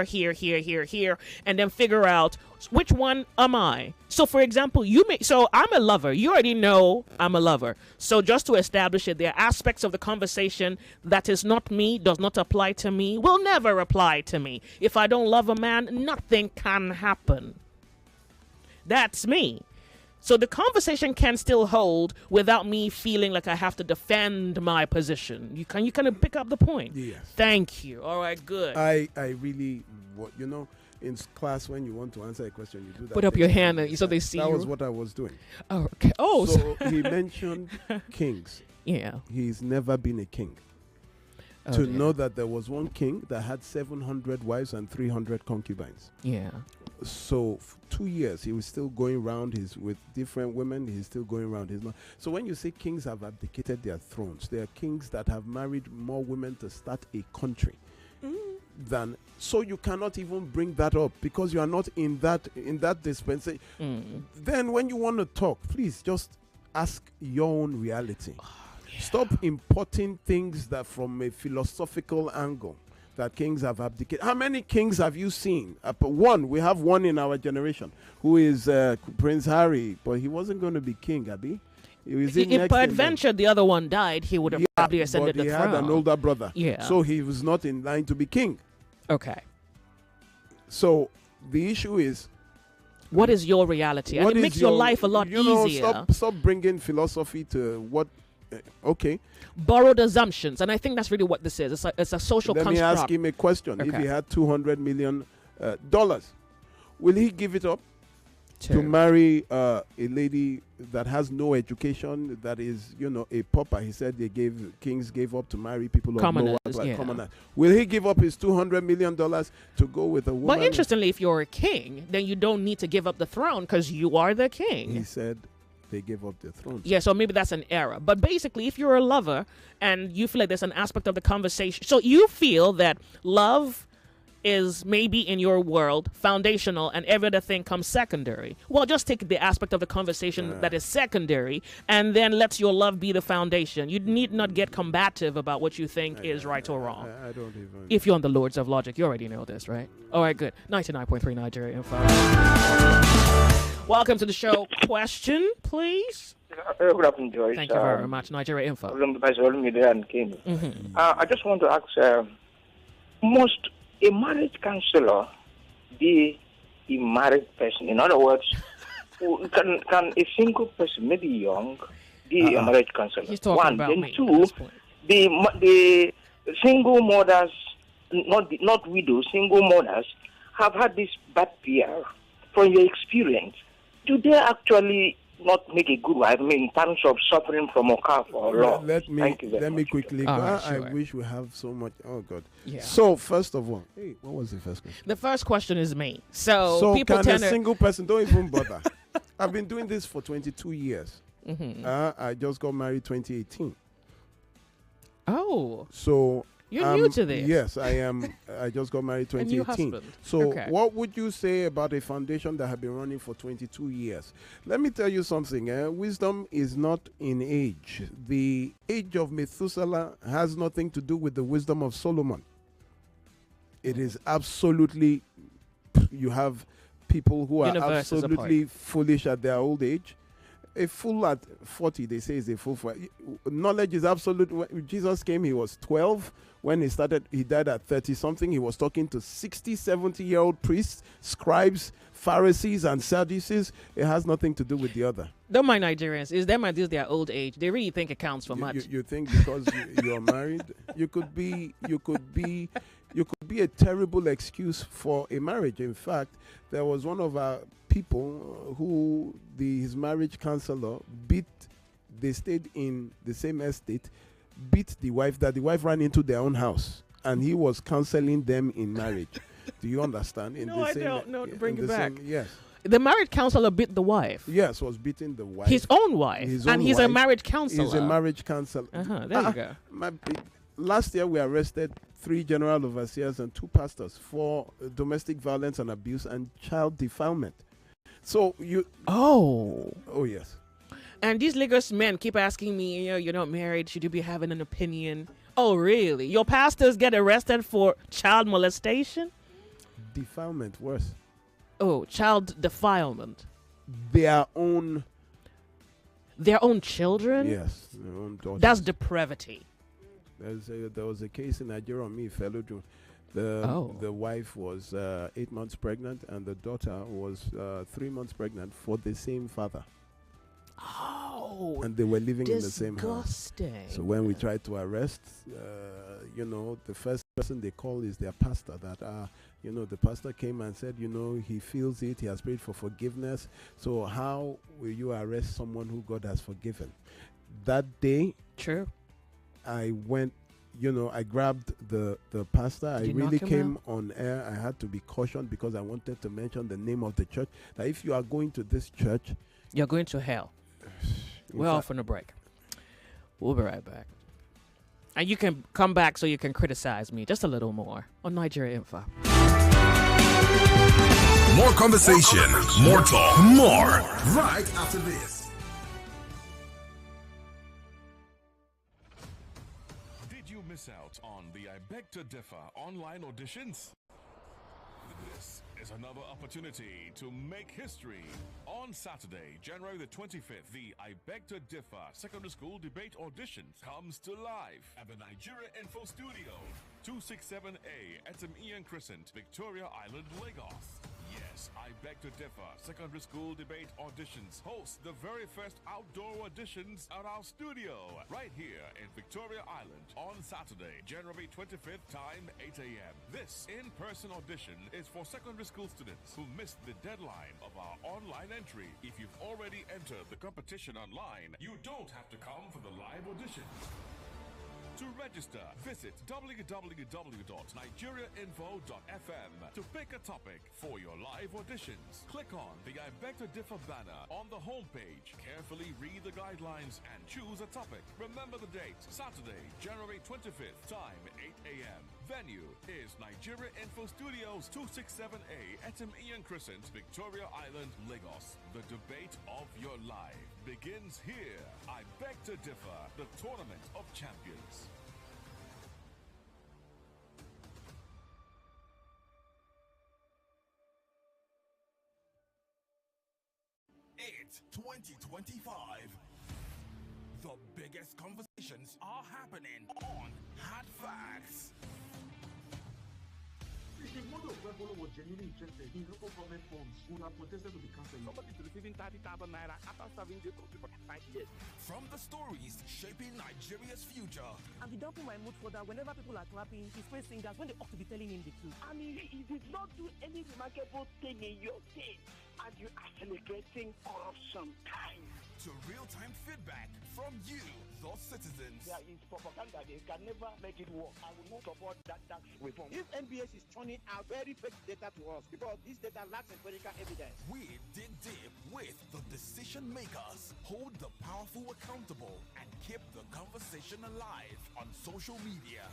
Speaker 1: and then figure out which one am I. So for example, so I'm a lover. You already know I'm a lover. So just to establish it, there are aspects of the conversation that is not me, does not apply to me, will never apply to me. If I don't love a man, nothing can happen. That's me. So the conversation can still hold without me feeling like I have to defend my position. You kind of pick up the point.
Speaker 2: Yes.
Speaker 1: Thank you. All right, good.
Speaker 2: I really, in class when you want to answer a question, you do that.
Speaker 1: Put up your hand so they see you.
Speaker 2: That was what I was doing.
Speaker 1: Oh, okay. Oh,
Speaker 2: so he mentioned kings.
Speaker 1: Yeah.
Speaker 2: He's never been a king. To know that there was one king that had 700 wives and 300 concubines.
Speaker 1: Yeah.
Speaker 2: So 2 years he was still going around with different women. He's still going around his mom. So when you say kings have abdicated their thrones, there are kings that have married more women to start a country than. So you cannot even bring that up because you are not in that dispensation. Then when you want to talk, please just ask your own reality. Stop importing things that from a philosophical angle that kings have abdicated. How many kings have you seen? One. We have one in our generation who is Prince Harry, but he wasn't going to be king, Abi.
Speaker 1: If peradventure the other one died, he would have probably ascended the throne.
Speaker 2: He had an older brother.
Speaker 1: Yeah.
Speaker 2: So he was not in line to be king.
Speaker 1: Okay.
Speaker 2: So the issue is,
Speaker 1: what is your reality? And it makes your life a lot easier.
Speaker 2: Stop bringing philosophy to what... okay.
Speaker 1: Borrowed assumptions. And I think that's really what this is. It's a social construct.
Speaker 2: Let me ask him a question. Okay. If he had $200 million, will he give it up to marry a lady that has no education, that is, a pauper? He said kings gave up to marry people
Speaker 1: commoners,
Speaker 2: of lower, commoners. Will he give up his $200 million to go with a woman?
Speaker 1: But interestingly, if you're a king, then you don't need to give up the throne because you are the king.
Speaker 2: He said they gave up their thrones.
Speaker 1: Yeah, so maybe that's an error. But basically, if you're a lover and you feel like there's an aspect of the conversation, so you feel that love is maybe in your world foundational and every other thing comes secondary. Well, just take the aspect of the conversation that is secondary and then let your love be the foundation. You need not get combative about what you think is right or wrong.
Speaker 2: I don't even...
Speaker 1: If you're on the Lords of Logic, you already know this, right? All right, good. 99.3 Nigeria Info. Welcome to the show. Question, please.
Speaker 14: Good afternoon, Joyce.
Speaker 1: Thank you very much. Nigeria Info.
Speaker 14: Olumide and King. I just want to ask, must a marriage counselor be a married person? In other words, can a single person, maybe young, be a marriage counselor?
Speaker 1: He's talking
Speaker 14: One.
Speaker 1: About
Speaker 14: Then
Speaker 1: me
Speaker 14: two, the single mothers, not widows, single mothers have had this bad PR. From your experience, do they actually not make a good wife? I mean, in terms of suffering from a car for long.
Speaker 2: Let me quickly go.
Speaker 1: Right,
Speaker 2: I
Speaker 1: sure.
Speaker 2: wish we have so much. Oh God.
Speaker 1: Yeah.
Speaker 2: So first of all, what was the first question?
Speaker 1: The first question is me. So people
Speaker 2: can
Speaker 1: tend
Speaker 2: a single person, don't even bother. I've been doing this for 22 years. I just got married 2018.
Speaker 1: Oh.
Speaker 2: So
Speaker 1: you're new to this.
Speaker 2: Yes, I am. I just got married 2018. So what would you say about a foundation that had been running for 22 years? Let me tell you something. Wisdom is not in age. The age of Methuselah has nothing to do with the wisdom of Solomon. It is absolutely, you have people who are absolutely foolish at their old age. A fool at 40, they say, is a fool for... Knowledge is absolute. When Jesus came, he was 12. When he started, he died at 30-something. He was talking to 60, 70-year-old priests, scribes, Pharisees, and Sadducees. It has nothing to do with the other.
Speaker 1: Don't mind Nigerians. Is them at their old age? They really think it counts for much.
Speaker 2: You think because you are married, you could be a terrible excuse for a marriage. In fact, there was one of our people who his marriage counselor beat. They stayed in the same estate, beat the wife, that the wife ran into their own house, and he was counseling them in marriage. Do you understand?
Speaker 1: No, I don't know. Bring it back.
Speaker 2: Yes.
Speaker 1: The marriage counselor beat the wife.
Speaker 2: Yes, was beating the wife.
Speaker 1: His own wife. He's a marriage counselor.
Speaker 2: He's a marriage counselor.
Speaker 1: There you go.
Speaker 2: Last year, we arrested 3 general overseers and 2 pastors for domestic violence and abuse and child defilement. So you... Oh, yes.
Speaker 1: And these Lagos men keep asking me, you're not married, should you be having an opinion? Oh, really? Your pastors get arrested for child molestation?
Speaker 2: Defilement, worse.
Speaker 1: Oh, child defilement.
Speaker 2: Their own
Speaker 1: children?
Speaker 2: Yes, their own daughters.
Speaker 1: That's depravity.
Speaker 2: There was a case in Nigeria on me, fellow June. The wife was 8 months pregnant, and the daughter was 3 months pregnant for the same father.
Speaker 1: Oh,
Speaker 2: and they were living in the same house.
Speaker 1: Disgusting.
Speaker 2: So when we tried to arrest, the first person they call is their pastor. The pastor came and said, he feels it. He has prayed for forgiveness. So how will you arrest someone who God has forgiven? That day,
Speaker 1: true.
Speaker 2: I went. I grabbed the pastor. I really came on air. I had to be cautioned because I wanted to mention the name of the church. That if you are going to this church,
Speaker 1: you're going to hell. We're off on a break. We'll be right back. And you can come back so you can criticize me just a little more on Nigeria Info.
Speaker 9: More conversation, more talk, more right after this.
Speaker 15: the I Beg to Differ online auditions? This is another opportunity to make history. On Saturday, January the 25th, the I Beg to Differ Secondary School Debate Auditions comes to life at the Nigeria Info Studio, 267A Etam Ian Crescent, Victoria Island, Lagos. Yes, I Beg to Differ Secondary School Debate Auditions hosts the very first outdoor auditions at our studio, right here in Victoria Island on Saturday, January 25th, time 8 a.m. This in-person audition is for secondary school students who missed the deadline of our online entry. If you've already entered the competition online, you don't have to come for the live audition. To register, visit www.nigeriainfo.fm to pick a topic for your live auditions. Click on the I Beg to Differ banner on the homepage. Carefully read the guidelines and choose a topic. Remember the date, Saturday, January 25th, time 8 a.m. Venue is Nigeria Info Studios, 267A Etam Ian Crescent, Victoria Island, Lagos. The debate of your life begins here. I Beg to Differ, the Tournament of Champions.
Speaker 5: It's 2025. The biggest conversations are happening on Hard Facts.
Speaker 6: If the mother of Rebolo was genuinely interested in local government funds, would have protested to be cancelled. Somebody is receiving 30,000 naira after serving the country for 5 years.
Speaker 5: From the stories shaping Nigeria's future.
Speaker 8: And be dumping my mood for that whenever people are clapping, he sprays singers when they ought to be telling him the truth.
Speaker 7: I mean, he did not do any remarkable thing in your state, and you are celebrating corruption.
Speaker 5: To real-time feedback from you, the citizens.
Speaker 7: There is propaganda. They can never make it work. I will not support that tax reform.
Speaker 16: If NBS is turning out very fake data to us because this data lacks empirical evidence.
Speaker 5: We dig deep with the decision makers, hold the powerful accountable, and keep the conversation alive on social media.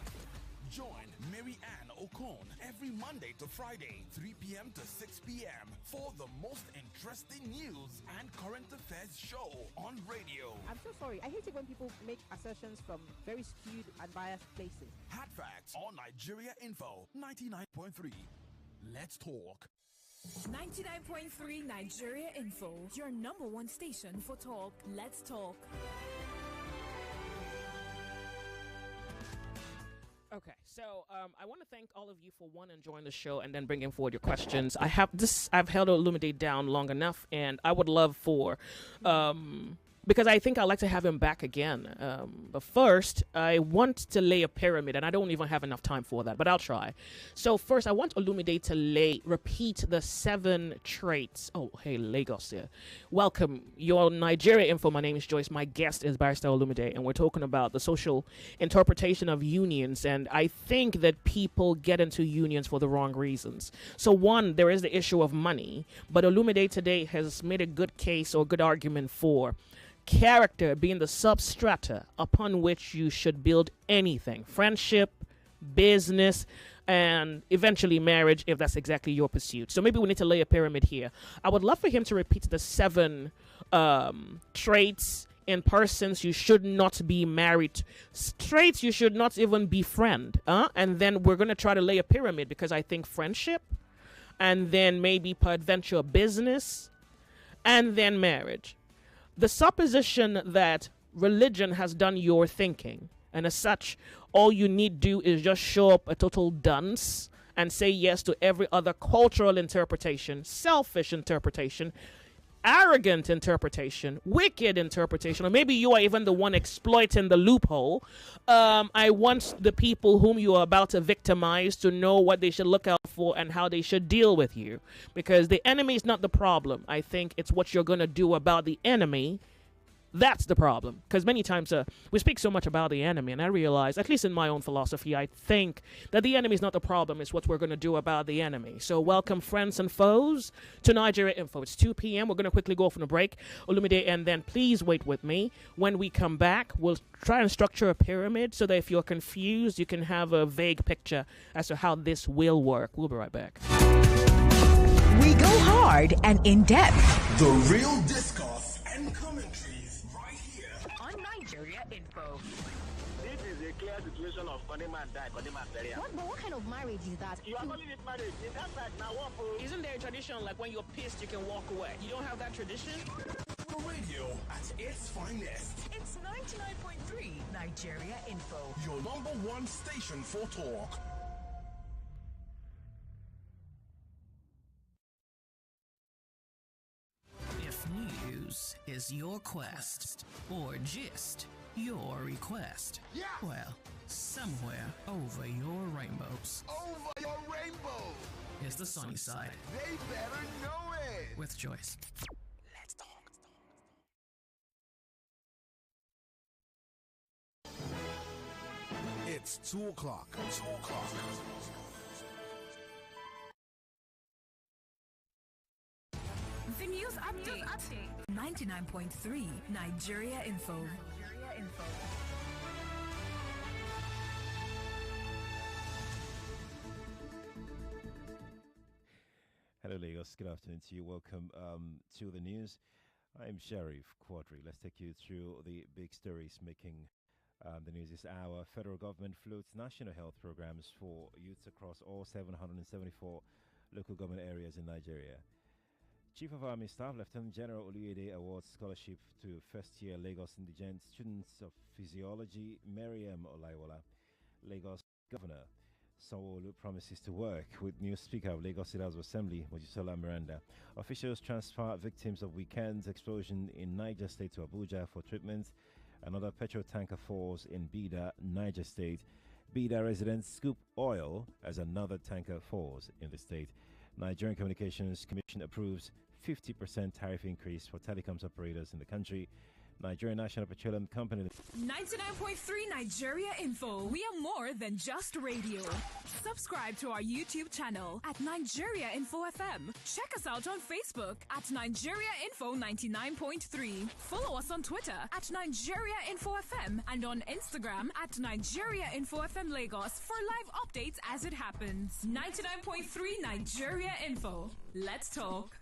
Speaker 5: Join Mary Ann Okon every Monday to Friday, 3 p.m. to 6 p.m. for the most interesting news and current affairs show on radio.
Speaker 10: I'm so sorry. I hate it when people make assertions from very skewed and biased places.
Speaker 5: Hard Facts on Nigeria Info 99.3. Let's talk.
Speaker 11: 99.3 Nigeria Info, your number one station for talk. Let's talk.
Speaker 1: Okay, so I want to thank all of you for enjoying the show and then bringing forward your questions. I've held Olumide down long enough, and I would love for because I think I'd like to have him back again. But first, I want to lay a pyramid, and I don't even have enough time for that, but I'll try. So first, I want Olumide to repeat the 7 traits. Oh, hey, Lagos here. Welcome. Your Nigeria Info. My name is Joyce. My guest is Barrister Olumide, and we're talking about the social interpretation of unions, and I think that people get into unions for the wrong reasons. So one, there is the issue of money, but Olumide today has made a good case or good argument for character being the substrata upon which you should build anything: friendship, business, and eventually marriage, if that's exactly your pursuit. So maybe we need to lay a pyramid here. I would love for him to repeat the 7 traits in persons you should not be married, traits you should not even befriend, and then we're going to try to lay a pyramid, because I think friendship, and then maybe peradventure business, and then marriage. The supposition that religion has done your thinking, and as such, all you need do is just show up a total dunce and say yes to every other cultural interpretation, selfish interpretation, arrogant interpretation, wicked interpretation, or maybe you are even the one exploiting the loophole. I want the people whom you are about to victimize to know what they should look out for and how they should deal with you, because the enemy is not the problem. I think it's what you're going to do about the enemy. That's the problem, because many times we speak so much about the enemy, and I realize, at least in my own philosophy, I think that the enemy is not the problem, it's what we're going to do about the enemy. So welcome, friends and foes, to Nigeria Info. It's 2 p.m. We're going to quickly go off on a break, Olumide, and then please wait with me. When we come back, we'll try and structure a pyramid so that if you're confused, you can have a vague picture as to how this will work. We'll be right back.
Speaker 18: We go hard and in depth.
Speaker 5: The real discourse and commentaries right here
Speaker 18: on Nigeria Info.
Speaker 21: This is a clear situation
Speaker 16: tradition of calling man die, calling man bury.
Speaker 3: What kind of marriage is that?
Speaker 16: You are calling it marriage. In that side, now what?
Speaker 1: Isn't there a tradition like when you're pissed, you can walk away? You don't have that tradition?
Speaker 9: Radio at its finest.
Speaker 18: It's 99.3 Nigeria Info.
Speaker 9: Your number one station for talk.
Speaker 17: If news is your quest, or gist your request, well, somewhere over your rainbows.
Speaker 9: Over your rainbow!
Speaker 17: Is the sunny side.
Speaker 9: They better know it!
Speaker 17: With Joyce.
Speaker 9: Let's talk. It's 2 o'clock. 2 o'clock.
Speaker 11: The news update. 99.3 Nigeria Info.
Speaker 20: Hello, Lagos. Good afternoon to you. Welcome to the news. I'm Sheriff Quadri. Let's take you through the big stories making the news this hour. Federal government floats national health programs for youths across all 774 local government areas in Nigeria. Chief of Army Staff Lieutenant General Olumide awards scholarship to first-year Lagos indigent students of physiology, Mariam Olaiwola. Lagos Governor Sanwo-Olu promises to work with new Speaker of Lagos State House of Assembly, Mojisola Miranda. Officials transfer victims of weekend's explosion in Niger State to Abuja for treatment. Another petrol tanker falls in Bida, Niger State. Bida residents scoop oil as another tanker falls in the state. Nigerian Communications Commission approves 50% tariff increase for telecoms operators in the country. Nigerian National Petroleum Company.
Speaker 11: 99.3 Nigeria Info. We are more than just radio. Subscribe to our YouTube channel at Nigeria Info FM. Check us out on Facebook at Nigeria Info 99.3. Follow us on Twitter at Nigeria Info FM and on Instagram at Nigeria Info FM Lagos for live updates as it happens. 99.3 Nigeria Info. Let's talk.